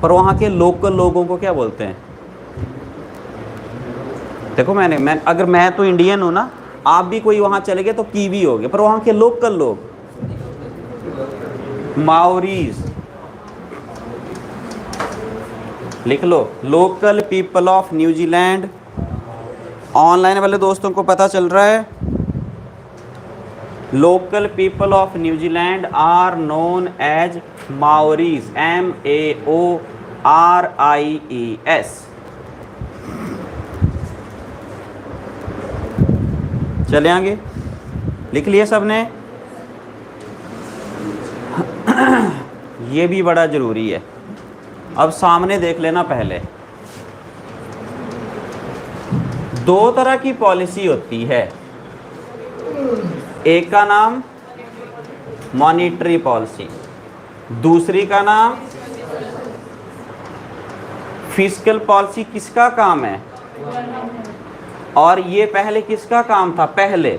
Speaker 1: पर वहां के लोकल लोगों को क्या बोलते हैं? देखो मैं अगर मैं तो इंडियन हूं ना, आप भी कोई वहां चले गए तो कीवी हो गए, पर वहां के लोकल लोग माओरीज। लिख लो, local people of New Zealand. Online वाले दोस्तों को पता चल रहा है? Local people of New Zealand are known as Maoris. MAORIES। चले आगे, लिख लिए सबने? ये भी बड़ा ज़रूरी है। अब सामने देख लेना पहले। दो तरह की पॉलिसी होती है। एक का नाम मॉनेटरी पॉलिसी, दूसरी का नाम फिस्कल पॉलिसी। किसका काम है? और ये पहले किसका काम था? पहले।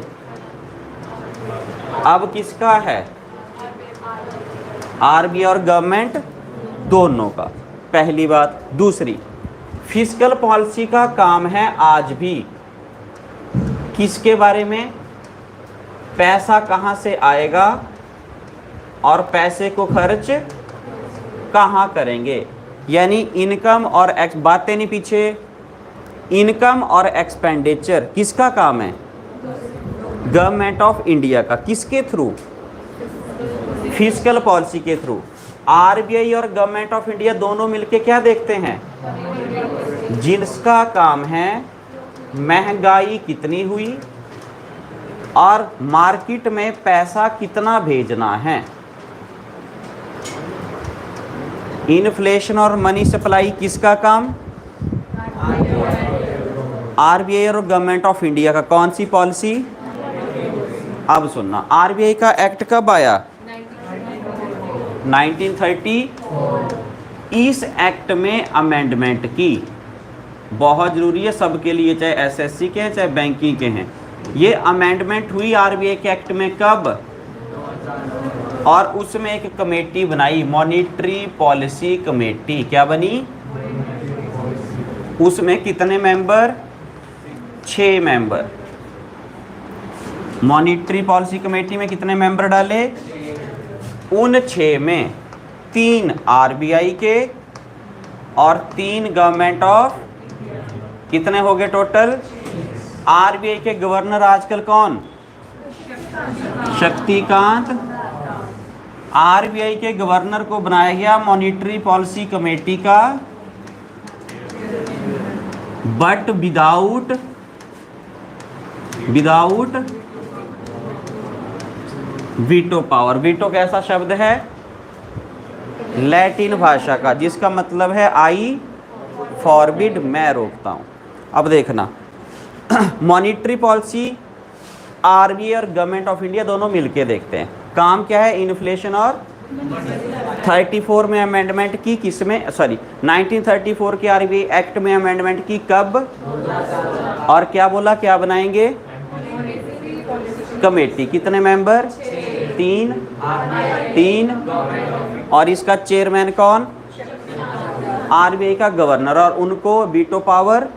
Speaker 1: अब किसका है? आरबीआई और गवर्नमेंट दोनों का। पहली बात। दूसरी, फिस्कल पॉलिसी का काम है आज भी किसके बारे में? पैसा कहाँ से आएगा और पैसे को खर्च कहाँ करेंगे। यानी इनकम और बातें नहीं पीछे। इनकम और एक्सपेंडिचर किसका काम है? गवर्नमेंट ऑफ इंडिया का। किसके थ्रू? फिस्कल पॉलिसी के थ्रू। आरबीआई और गवर्नमेंट ऑफ इंडिया दोनों मिलके क्या देखते हैं? जिसका काम है महंगाई कितनी हुई और मार्केट में पैसा कितना भेजना है। इन्फ्लेशन और मनी सप्लाई किसका काम? आरबीआई और गवर्नमेंट ऑफ इंडिया का। कौन सी पॉलिसी? अब सुनना, आरबीआई का एक्ट कब आया? 1930। इस एक्ट में अमेंडमेंट की। बहुत ज़रूरी है सबके लिए, चाहे एसएससी के हैं चाहे बैंकिंग के हैं। ये अमेंडमेंट हुई आरबीआई के एक्ट में कब? और उसमें एक कमेटी बनाई, मॉनेटरी पॉलिसी कमेटी। क्या बनी? उसमें कितने member? 6 member. Monetary policy committee में कितने मेंबर डाले? उन 6 में 3 आरबीआई के और 3 गवर्नमेंट ऑफ। कितने हो गए टोटल? आरबीआई के गवर्नर आजकल कौन? शक्तिकांत। आरबीआई के गवर्नर को बनाया गया मॉनेटरी पॉलिसी कमेटी का, but without veto power. Veto कैसा शब्द है? लैटिन भाषा का, जिसका मतलब है आई फॉरबिड, मैं रोकता हूं। अब देखना, मॉनेटरी पॉलिसी आरबीआई और गवर्नमेंट ऑफ इंडिया दोनों मिलके देखते हैं। काम क्या है? इन्फ्लेशन और 34 में अमेंडमेंट की। किसमें? सॉरी, 1934 के आरबीआई एक्ट में अमेंडमेंट की। कब? और क्या बोला? क्या बनाएंगे? कमेटी। कितने मेंबर? 3। और इसका चेयरमैन कौन? आरबीआई का गवर्नर, और उनको वीटो पावर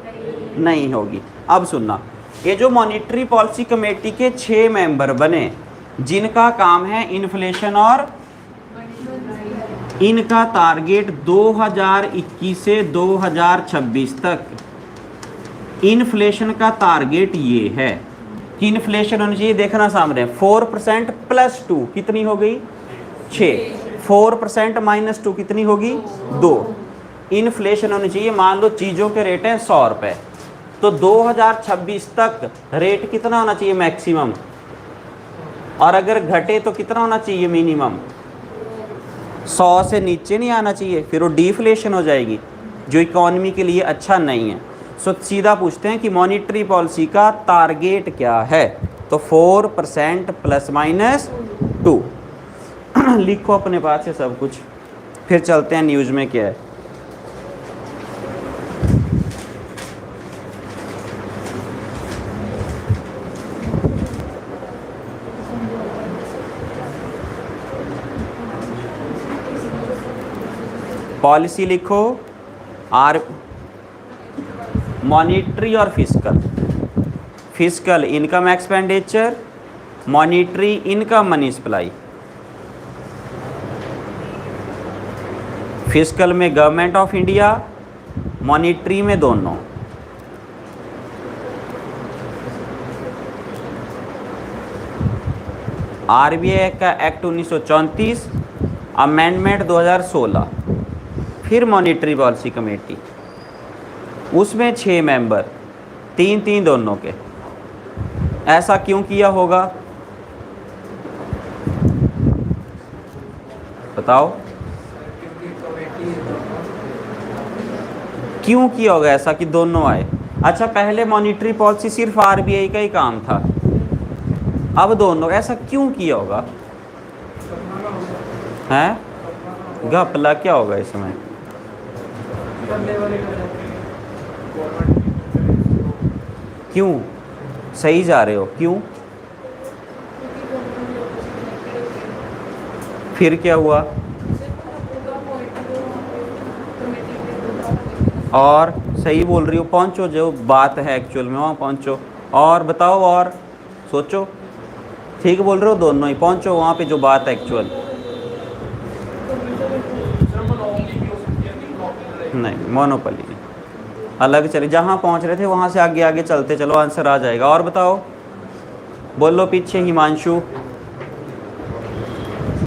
Speaker 1: नहीं होगी। अब सुनना, ये जो मॉनेटरी पॉलिसी कमेटी के 6 मेंबर बने, जिनका काम है इन्फ्लेशन और इनका टारगेट 2021 से 2026 तक इन्फ्लेशन का टारगेट ये है कि इन्फ्लेशन होनी चाहिए। देखना सामने 4% + 2 कितनी हो गई? 6। 4% - 2 कितनी होगी? 2। इन्फ्लेशन होनी चाहिए, मान लो चीज़ों के रेट हैं 100 रुपये, तो 2026 तक रेट कितना होना चाहिए मैक्सिमम, और अगर घटे तो कितना होना चाहिए मिनिमम, 100 से नीचे नहीं आना चाहिए, फिर वो डिफ्लेशन हो जाएगी जो इकोनॉमी के लिए अच्छा नहीं है। सो सीधा पूछते हैं कि मॉनिटरी पॉलिसी का टारगेट क्या है, तो 4% ±2। लिखो अपने पास से सब कुछ, फिर चलते हैं न्यूज़ में क्या है। पॉलिसी लिखो, आर मॉनिटरी और fiscal, fiscal income expenditure, monetary income money supply. Fiscal में गवर्नमेंट ऑफ इंडिया, मॉनिटरी में दोनों। आरबीआई का एक्ट 1934, अमेंडमेंट 2016, फिर मॉनिटरी पॉलिसी कमेटी, उसमें 6 मेंबर, 3-3 दोनों के। ऐसा क्यों किया होगा बताओ, क्यों किया होगा ऐसा कि दोनों आए। अच्छा, पहले मॉनिटरी पॉलिसी सिर्फ आरबीआई का ही काम था, अब दोनों, ऐसा क्यों किया होगा हैं? घपला क्या होगा इसमें? क्यों सही जा रहे हो, क्यों? फिर क्या हुआ? और सही बोल रही हो, पहुंचो, जो बात है एक्चुअल में वहाँ पहुंचो, और बताओ, और सोचो, ठीक बोल रहे हो, दोनों ही पहुंचो वहाँ पे जो बात है एक्चुअल। नहीं, मोनोपोली नहीं, अलग चले, जहाँ पहुँच रहे थे वहाँ से आगे आगे चलते चलो, आंसर आ जाएगा। और बताओ, बोलो पीछे, हिमांशु,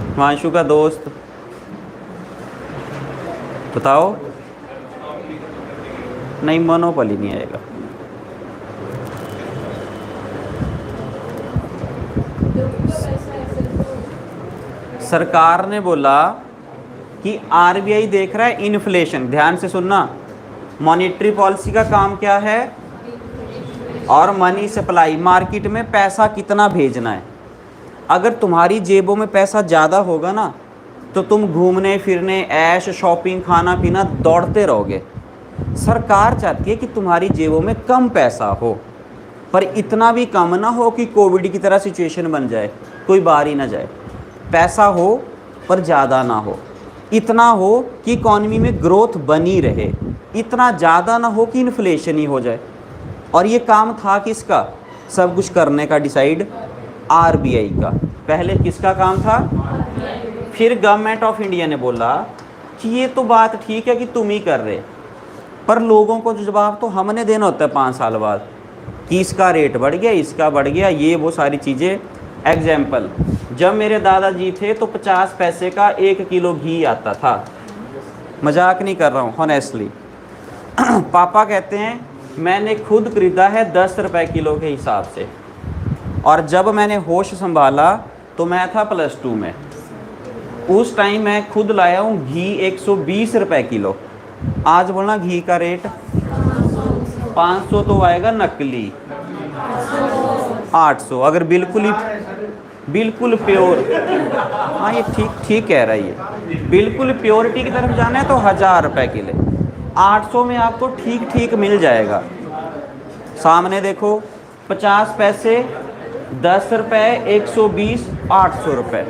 Speaker 1: हिमांशु का दोस्त, बताओ। नहीं, मोनोपोली नहीं आएगा। सरकार ने बोला कि आरबीआई देख रहा है इन्फ्लेशन, ध्यान से सुनना, मॉनेटरी पॉलिसी का काम क्या है, और मनी सप्लाई, मार्केट में पैसा कितना भेजना है। अगर तुम्हारी जेबों में पैसा ज़्यादा होगा ना, तो तुम घूमने फिरने, ऐश, शॉपिंग, खाना पीना दौड़ते रहोगे। सरकार चाहती है कि तुम्हारी जेबों में कम पैसा हो, पर इतना भी कम ना हो कि कोविड की तरह सिचुएशन बन जाए, कोई बाहर ही ना जाए। पैसा हो पर ज़्यादा ना हो, इतना हो कि इकॉनमी में ग्रोथ बनी रहे, इतना ज़्यादा ना हो कि इन्फ्लेशन ही हो जाए। और ये काम था किसका, सब कुछ करने का डिसाइड आरबीआई का। पहले किसका काम था? फिर गवर्नमेंट ऑफ इंडिया ने बोला कि ये तो बात ठीक है कि तुम ही कर रहे, पर लोगों को जवाब तो हमने देना होता है 5 साल बाद कि इसका रेट बढ़ गया, इसका बढ़ गया, ये वो सारी चीज़ें। एग्जाम्पल, जब मेरे दादाजी थे तो 50 पैसे का 1 किलो घी आता था, मजाक नहीं कर रहा हूँ, हॉनेस्टली। पापा कहते हैं मैंने खुद खरीदा है 10 रुपये किलो के हिसाब से, और जब मैंने होश संभाला तो मैं था +2 में। उस टाइम मैं खुद लाया हूँ घी 120 रुपये किलो। आज बोलना घी का रेट 500 तो आएगा नकली, 800 अगर बिल्कुल प्योर। हाँ, ये ठीक कह रहा है, ये बिल्कुल प्योरिटी की तरफ जाना है तो 1000 रुपये किलो, 800 में आपको ठीक मिल जाएगा। सामने देखो, 50 पैसे, 10 रुपये, 120, 800 रुपये।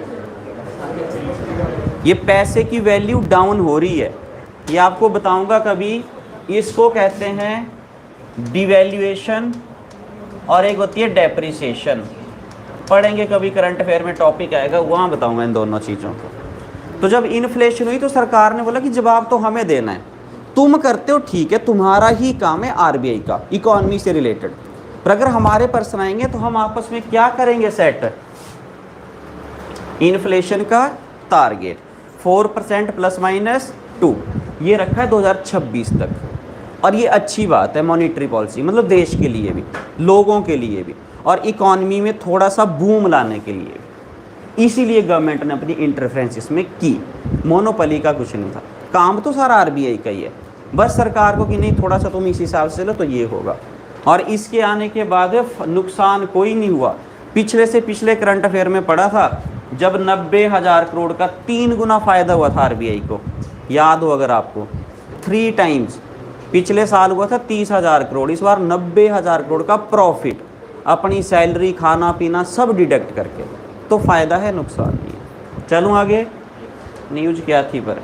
Speaker 1: ये पैसे की वैल्यू डाउन हो रही है, ये आपको बताऊंगा कभी। इसको कहते हैं डिवैल्यूएशन, और एक होती है डेप्रिसिएशन। पढ़ेंगे कभी, करंट अफेयर में टॉपिक आएगा, वहाँ बताऊंगा इन दोनों चीज़ों को। तो जब इन्फ्लेशन हुई तो सरकार ने बोला कि जवाब तो हमें देना है, तुम करते हो ठीक है, तुम्हारा ही काम है आरबीआई का, इकोनॉमी से रिलेटेड, पर अगर हमारे पर्सन आएंगे तो हम आपस में क्या करेंगे सेट, इन्फ्लेशन का टारगेट 4% ±2। ये रखा है 2026 तक। और ये अच्छी बात है मॉनिटरी पॉलिसी, मतलब देश के लिए भी, लोगों के लिए भी, और इकॉनमी में थोड़ा सा बूम लाने के लिए भी। इसीलिए गवर्नमेंट ने अपनी इंटरफेरेंस इसमें की, मोनोपोली का कुछ नहीं था। काम तो सारा आरबीआई का ही है, बस सरकार को कि नहीं थोड़ा सा तुम इस हिसाब से लो तो ये होगा। और इसके आने के बाद नुकसान कोई नहीं हुआ। पिछले से पिछले करंट अफेयर में पड़ा था जब 90,000 करोड़ का 3 गुना फ़ायदा हुआ था आरबीआई को, याद हो अगर आपको, 3 टाइम्स। पिछले साल हुआ था 30,000 करोड़, इस बार 90,000 करोड़ का प्रॉफिट, अपनी सैलरी खाना पीना सब डिडक्ट करके। तो फ़ायदा है, नुकसान नहीं है। चलूँ आगे, न्यूज क्या थी पर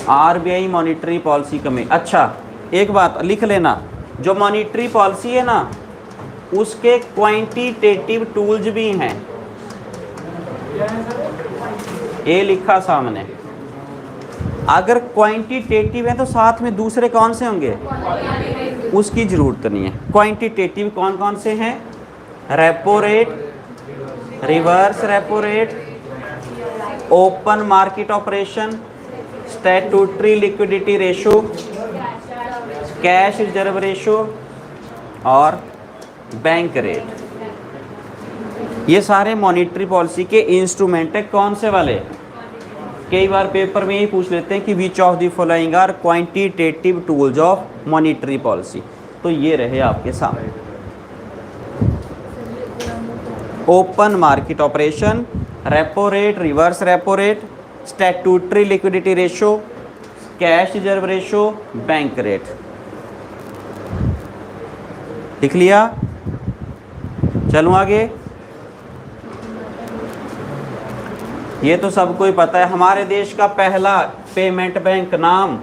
Speaker 1: आरबीआई मॉनिटरी पॉलिसी कमी। अच्छा एक बात लिख लेना, जो मॉनिटरी पॉलिसी है ना उसके क्वांटिटेटिव टूल्स भी हैं, ये लिखा सामने। अगर क्वांटिटेटिव है तो साथ में दूसरे कौन से होंगे, उसकी ज़रूरत नहीं है। क्वांटिटेटिव कौन कौन से हैं, repo rate, reverse repo rate, open market operation, statutory liquidity ratio, cash reserve ratio और बैंक रेट। ये सारे मॉनिटरी पॉलिसी के इंस्ट्रूमेंट है। कौन से वाले, कई बार पेपर में यही पूछ लेते हैं कि which of the following are quantitative tools of monetary policy. तो ये रहे आपके सामने, open market operation, repo rate, reverse repo rate, statutory liquidity ratio, cash reserve ratio, bank rate. लिख लिया, चलूँ आगे। ये तो सबको ही पता है, हमारे देश का पहला पेमेंट बैंक नाम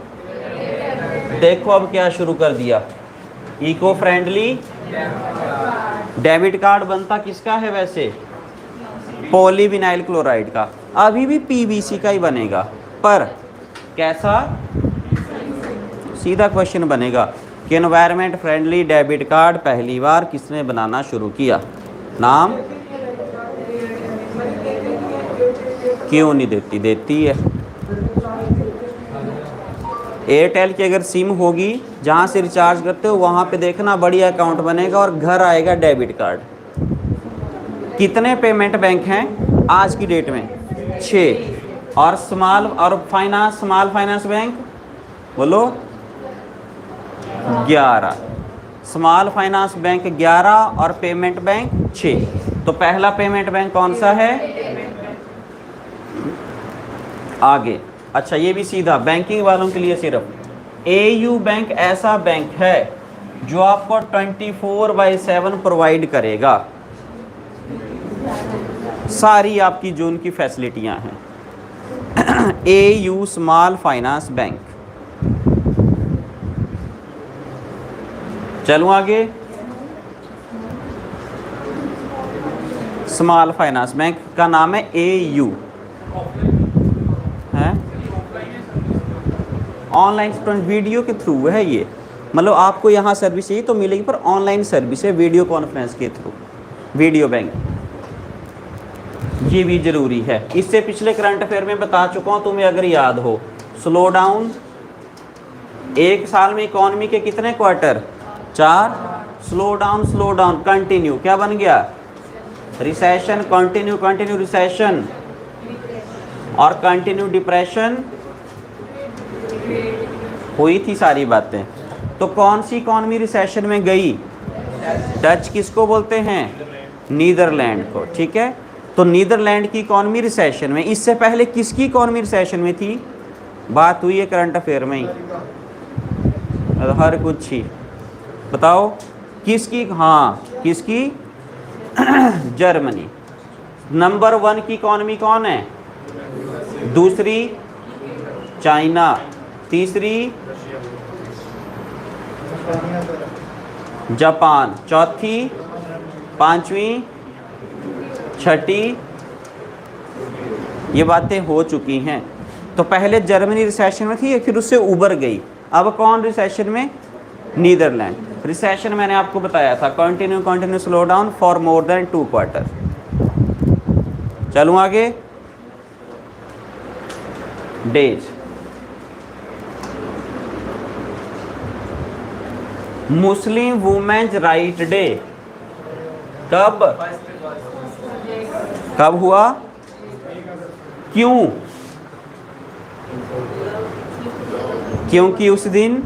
Speaker 1: देखो अब क्या शुरू कर दिया, इको फ्रेंडली डेबिट कार्ड। बनता किसका है वैसे, पॉलीविनाइल क्लोराइड का। अभी भी पीवीसी का ही बनेगा, पर कैसा, सीधा क्वेश्चन बनेगा कि एनवायरनमेंट फ्रेंडली डेबिट कार्ड पहली बार किसने बनाना शुरू किया, नाम क्यों नहीं देती, देती है। एयरटेल की अगर सिम होगी, जहाँ से रिचार्ज करते हो वहाँ पे देखना बढ़िया अकाउंट बनेगा और घर आएगा डेबिट कार्ड। कितने पेमेंट बैंक हैं आज की डेट में, 6। और स्मॉल फाइनेंस बैंक बोलो 11। स्मॉल फाइनेंस बैंक 11 और पेमेंट बैंक 6। तो पहला पेमेंट बैंक कौन सा है, आगे। अच्छा ये भी सीधा बैंकिंग वालों के लिए सिर्फ, एयू बैंक ऐसा बैंक है जो आपको 24/7 प्रोवाइड करेगा सारी आपकी जो उनकी फैसिलिटियां हैं। AU small finance bank. चलूं आगे, स्मॉल फाइनेंस बैंक का नाम है एयू, है ऑनलाइन स्टूडेंट वीडियो के थ्रू है ये, मतलब आपको यहाँ सर्विस चाहिए तो मिलेगी, पर ऑनलाइन सर्विस है वीडियो कॉन्फ्रेंस के थ्रू, वीडियो बैंक। ये भी ज़रूरी है। इससे पिछले करंट अफेयर में बता चुका हूँ तुम्हें अगर याद हो। स्लो डाउन, एक साल में इकॉनमी के कितने क्वार्टर, 4। स्लो डाउन कंटिन्यू, क्या बन गया, रिसेशन, कंटिन्यू रिसेशन, और कंटिन्यू डिप्रेशन, हुई थी सारी बातें। तो कौन सी इकॉनमी रिसेशन में गई, डच किसको बोलते हैं, नीदरलैंड को, ठीक है। तो नीदरलैंड की इकॉनमी रिसेशन में, इससे पहले किसकी इकॉनमी रिसेशन में थी, बात हुई है करंट अफेयर में ही, हर कुछ ही बताओ किसकी, हाँ किसकी, जर्मनी। नंबर 1 की इकॉनमी कौन है, दूसरी चाइना, तीसरी जापान, चौथी, पांचवी, छठी। ये बातें हो चुकी हैं। तो पहले जर्मनी रिसेशन में थी, फिर उससे उबर गई। अब कौन रिसेशन में, नीदरलैंड। रिसेशन मैंने आपको बताया था, continue slow down for more than 2 quarter. चलूँ आगे, डेज। मुस्लिम वुमेन्स राइट डे कब कब हुआ, क्यों? क्योंकि उस दिन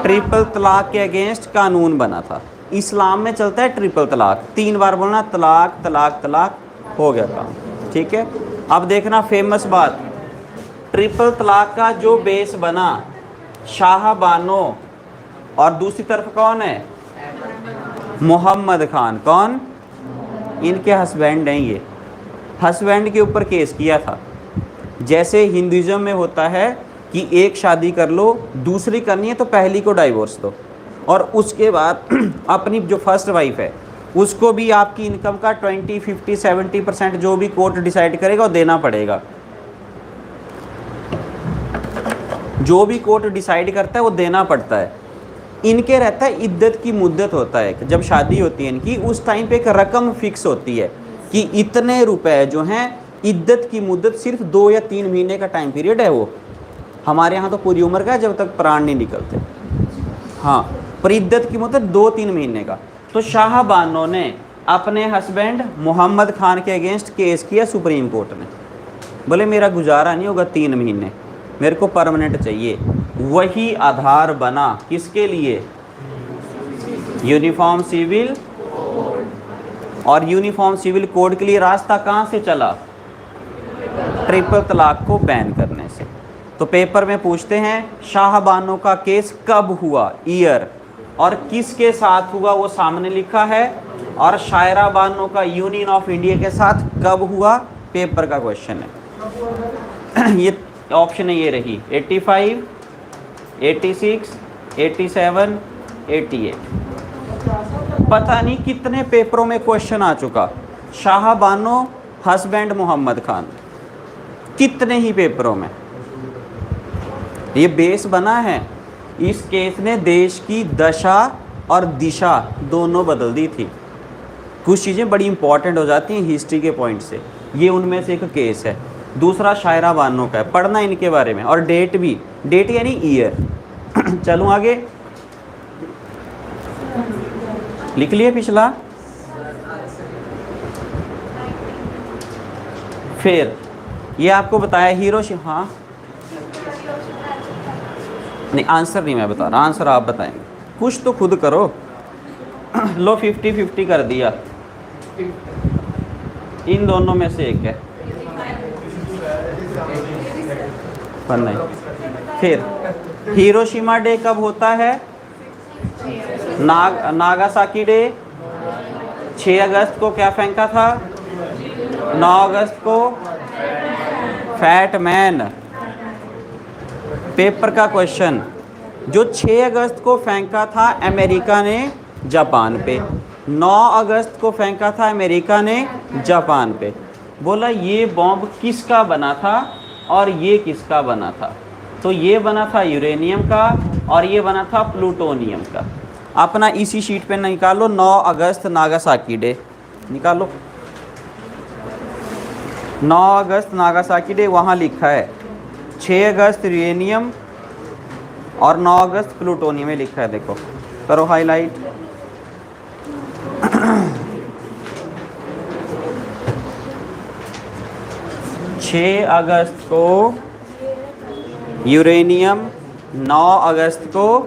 Speaker 1: ट्रिपल तलाक के अगेंस्ट कानून बना था। इस्लाम में चलता है ट्रिपल तलाक, 3 बार बोलना तलाक तलाक तलाक, हो गया काम, ठीक है। अब देखना फेमस बात, ट्रिपल तलाक का जो बेस बना शाह बानो, और दूसरी तरफ कौन है, मोहम्मद खान। कौन? इनके हस्बैंड हैं ये, हस्बैंड के ऊपर केस किया था। जैसे हिंदुइज्म में होता है कि एक शादी कर लो, दूसरी करनी है तो पहली को डाइवोर्स दो, और उसके बाद अपनी जो फर्स्ट वाइफ है उसको भी आपकी इनकम का 20, 50, 70% जो भी कोर्ट डिसाइड करेगा वो देना पड़ेगा। जो भी कोर्ट डिसाइड करता है वो देना पड़ता है। इनके रहता है इद्दत की मुद्दत होता है, जब शादी होती है इनकी उस टाइम पे एक रकम फिक्स होती है कि इतने रुपए जो हैं, इद्दत की मुद्दत सिर्फ 2 या 3 महीने का टाइम पीरियड है वो। हमारे यहाँ तो पूरी उम्र का है जब तक प्राण नहीं निकलते, हाँ, पर इद्दत की मुद्दत 2-3 महीने का। तो शाह बानो ने अपने हस्बैंड मोहम्मद खान के अगेंस्ट केस किया सुप्रीम कोर्ट ने। बोले मेरा गुजारा नहीं होगा 3 महीने, मेरे को परमानेंट चाहिए। वही आधार बना किसके लिए, यूनिफॉर्म सिविल, और यूनिफॉर्म सिविल कोड के लिए रास्ता कहाँ से चला, ट्रिपल तलाक को बैन करने से। तो पेपर में पूछते हैं शाह बानो का केस कब हुआ, ईयर, और किसके साथ हुआ वो सामने लिखा है, और शायरा बानो का यूनियन ऑफ इंडिया के साथ कब हुआ, पेपर का क्वेश्चन है। ये ऑप्शन है, ये रही 85, 86, 87, 88। पता नहीं कितने पेपरों में क्वेश्चन आ चुका, शाह बानो हस्बैंड मोहम्मद खान, कितने ही पेपरों में ये बेस बना है। इस केस ने देश की दशा और दिशा दोनों बदल दी थी। कुछ चीज़ें बड़ी इंपॉर्टेंट हो जाती हैं हिस्ट्री के पॉइंट से, ये उनमें से एक केस है। दूसरा शायरा बानो का है, पढ़ना इनके बारे में, और डेट भी, डेट यानी ईयर। चलूँ आगे, लिख लिए पिछला। फिर ये आपको बताया हिरोशिमा, हाँ नहीं आंसर नहीं मैं बता रहा, आंसर आप बताएंगे, कुछ तो खुद करो। लो 50-50 कर दिया, इन दोनों में से एक है, पर नहीं। फिर हिरोशिमा डे कब होता है, नागासाकी डे 6 अगस्त को क्या फेंका था, 9 अगस्त को फैट मैन। पेपर का क्वेश्चन, जो 6 अगस्त को फेंका था अमेरिका ने जापान पे, 9 अगस्त को फेंका था अमेरिका ने जापान पे। बोला ये बॉम्ब किसका बना था और ये किसका बना था, तो ये बना था यूरेनियम का और ये बना था प्लूटोनियम का। अपना इसी शीट पे निकालो 9 अगस्त नागासाकी डे, निकालो 9 अगस्त नागासाकी डे, वहाँ लिखा है 6 अगस्त यूरेनियम और 9 अगस्त प्लूटोनियम में लिखा है, देखो करो हाईलाइट। छः अगस्त को यूरेनियम, 9 अगस्त को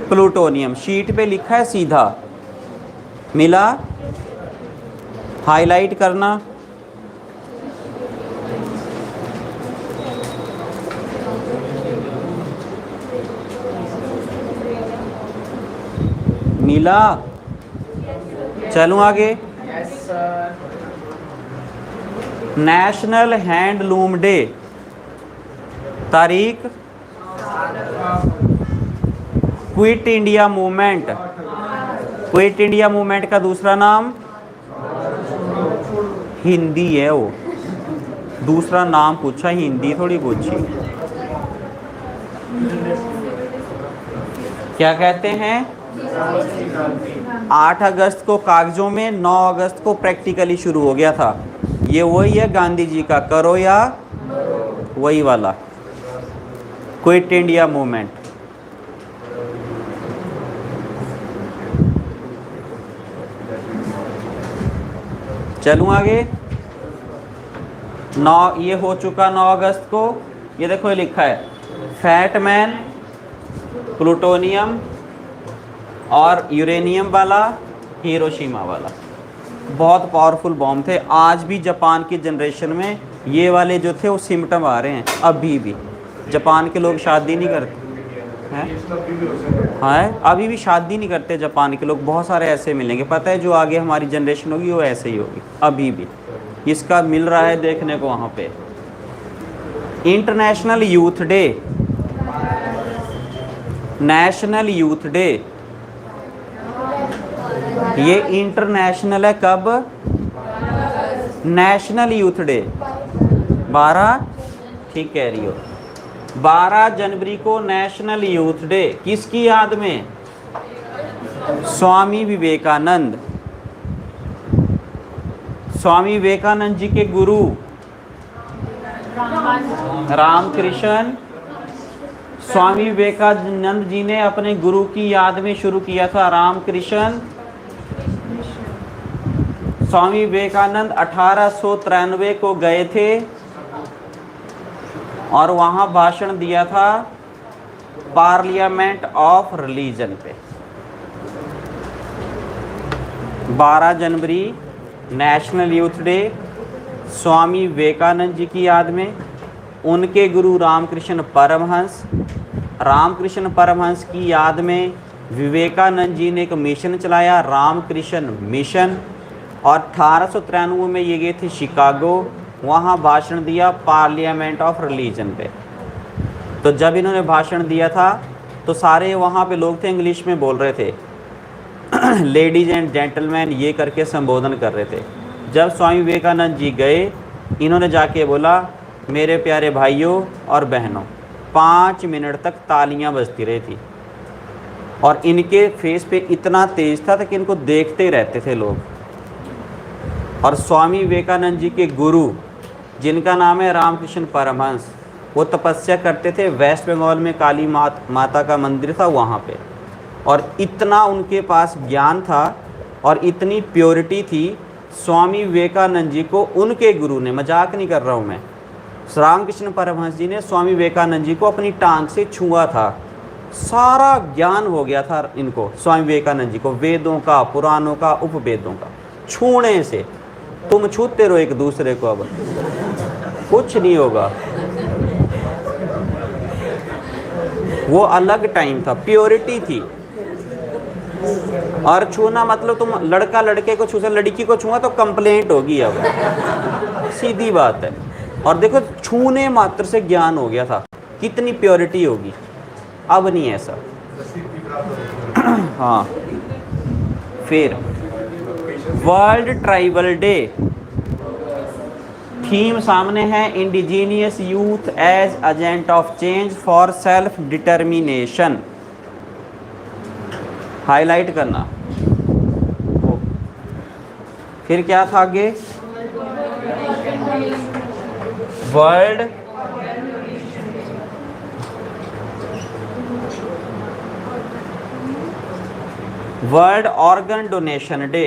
Speaker 1: प्लूटोनियम, शीट पे लिखा है सीधा, मिला, हाईलाइट करना। मिला, चलूं आगे। नेशनल हैंडलूम डे, तारीख, quit India movement, quit India movement का दूसरा नाम हिंदी है, वो दूसरा नाम पूछा, हिंदी थोड़ी पूछी। क्या कहते हैं, 8 अगस्त को कागजों में, 9 अगस्त को प्रैक्टिकली शुरू हो गया था। ये वही है गांधी जी का करो या वही वाला क्विट इंडिया मूवमेंट। चलूँ आगे। 9 ये हो चुका 9 अगस्त को। ये देखो ये लिखा है फैट मैन, प्लूटोनियम और यूरेनियम वाला, हिरोशिमा वाला। बहुत पावरफुल बॉम्ब थे। आज भी जापान की जनरेशन में ये वाले जो थे वो सिम्टम आ रहे हैं अभी भी। जापान के लोग शादी नहीं करते हैं, हाँ अभी भी शादी नहीं करते जापान के लोग। बहुत सारे ऐसे मिलेंगे, पता है जो आगे हमारी जनरेशन होगी वो ऐसे ही होगी अभी भी। इसका मिल रहा है देखने को वहाँ पे। International youth day, national youth day, ये इंटरनेशनल है कब? नेशनल यूथ डे 12, ठीक कह रही हो, 12 जनवरी को नेशनल यूथ डे। किसकी याद में? स्वामी विवेकानंद। स्वामी विवेकानंद जी के गुरु रामकृष्ण। स्वामी विवेकानंद जी ने अपने गुरु की याद में शुरू किया था रामकृष्ण। स्वामी विवेकानंद 1893 को गए थे और वहां भाषण दिया था पार्लियामेंट ऑफ रिलीजन पे। 12 जनवरी national youth day, Swami Vivekananda ji की याद में। उनके गुरु रामकृष्ण परमहंस, रामकृष्ण परमहंस की याद में विवेकानंद जी ने एक मिशन चलाया, रामकृष्ण मिशन। और 1893 में ये गए थे शिकागो, वहाँ भाषण दिया पार्लियामेंट ऑफ रिलीजन पे। तो जब इन्होंने भाषण दिया था तो सारे वहाँ पे लोग थे इंग्लिश में बोल रहे थे लेडीज एंड जेंटलमैन ये करके संबोधन कर रहे थे। जब स्वामी विवेकानंद जी गए, इन्होंने जाके बोला मेरे प्यारे भाइयों और बहनों। 5 मिनट तक तालियां बजती रही थी और इनके फेस पे इतना तेज था कि इनको देखते ही रहते थे लोग। और स्वामी विवेकानंद जी के गुरु जिनका नाम है रामकृष्ण परमहंस, वो तपस्या करते थे वेस्ट बंगाल में, काली माता का मंदिर था वहाँ पे। और इतना उनके पास ज्ञान था और इतनी प्योरिटी थी, स्वामी विवेकानंद जी को उनके गुरु ने, मजाक नहीं कर रहा हूँ मैं, रामकृष्ण परमहंस जी ने स्वामी विवेकानंद जी को अपनी टांग से छुआ था। सारा ज्ञान हो गया था इनको, स्वामी विवेकानंद जी को, वेदों का, पुराणों का, उपवेदों का, छूने से। तुम छूते रहो एक दूसरे को, अब कुछ नहीं होगा। वो अलग टाइम था, प्योरिटी थी। और छूना मतलब तुम लड़का लड़के को छू, लड़की को छुआ तो कंप्लेंट होगी, अब सीधी बात है। और देखो छूने मात्र से ज्ञान हो गया था, कितनी प्योरिटी होगी। अब नहीं ऐसा। हाँ, फिर वर्ल्ड ट्राइबल डे, थीम सामने है indigenous youth as agent of change for self determination. Highlight करना। फिर क्या था आगे? World world organ donation day,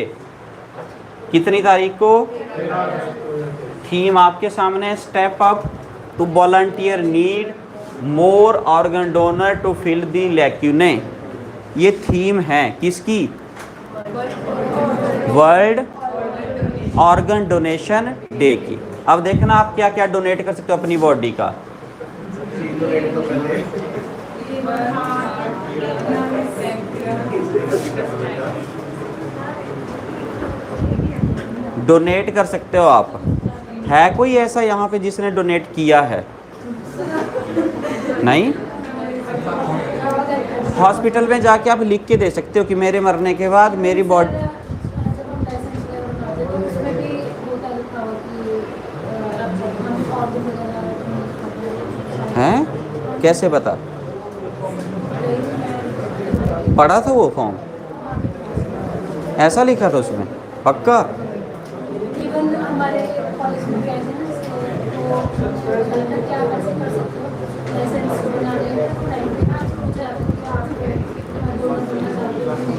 Speaker 1: कितनी तारीख को? थीम आपके सामने, step up to volunteer need more organ donor to fill the lacunae. ये थीम है किसकी? वर्ल्ड ऑर्गन डोनेशन डे की। अब देखना आप क्या क्या डोनेट कर सकते हो अपनी बॉडी का। डोनेट कर सकते हो आप। है कोई ऐसा यहाँ पे जिसने डोनेट किया है? नहीं? हॉस्पिटल में जाके आप लिख के दे सकते हो कि मेरे मरने के बाद मेरी बॉडी। हैं? कैसे पता? पढ़ा था वो फॉर्म? ऐसा लिखा था उसमें? पक्का?
Speaker 3: हमारे कॉलेज में क्या कैसे कर सकते हो जैसे इसको बना लिया टाइम पे ना मुझे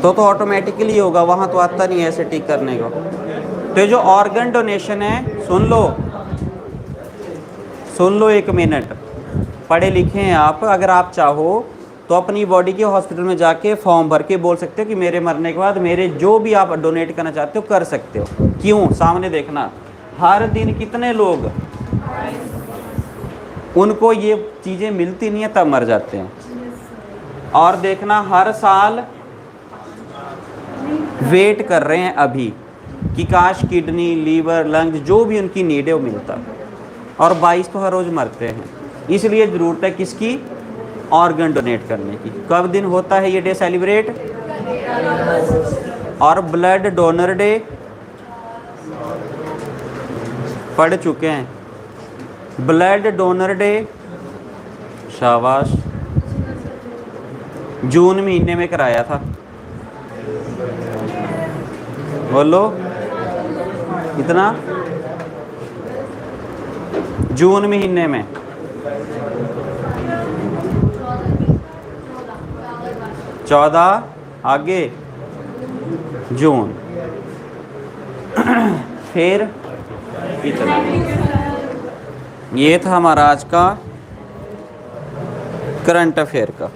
Speaker 1: तो ऑटोमेटिकली होगा, वहाँ तो आता नहीं है ऐसे टिक करने को। तो ये जो ऑर्गन डोनेशन है, सुन लो 1 मिनट, पढ़े लिखे हैं आप, अगर आप चाहो तो अपनी बॉडी के हॉस्पिटल में जाके फॉर्म भर के बोल सकते हो कि मेरे मरने के बाद मेरे जो भी आप डोनेट करना चाहते हो कर सकते हो। क्यों? सामने देखना, हर दिन कितने लोग उनको ये चीज़ें मिलती नहीं है तब मर जाते हैं। और देखना हर साल वेट कर रहे हैं अभी कि काश किडनी, लीवर, लंग्स जो भी उनकी नीड है वो मिलता, और 22 तो हर रोज़ मरते हैं। इसलिए ज़रूरत है किसकी? ऑर्गन डोनेट करने की। कब दिन होता है ये डे सेलिब्रेट? और ब्लड डोनर डे पढ़ चुके हैं, ब्लड डोनर डे, शाबाश, जून महीने में कराया था। बोलो कितना? जून महीने में। चौदह, आगे जून, फिर इतना। ये था हमारा आज का करंट अफेयर का।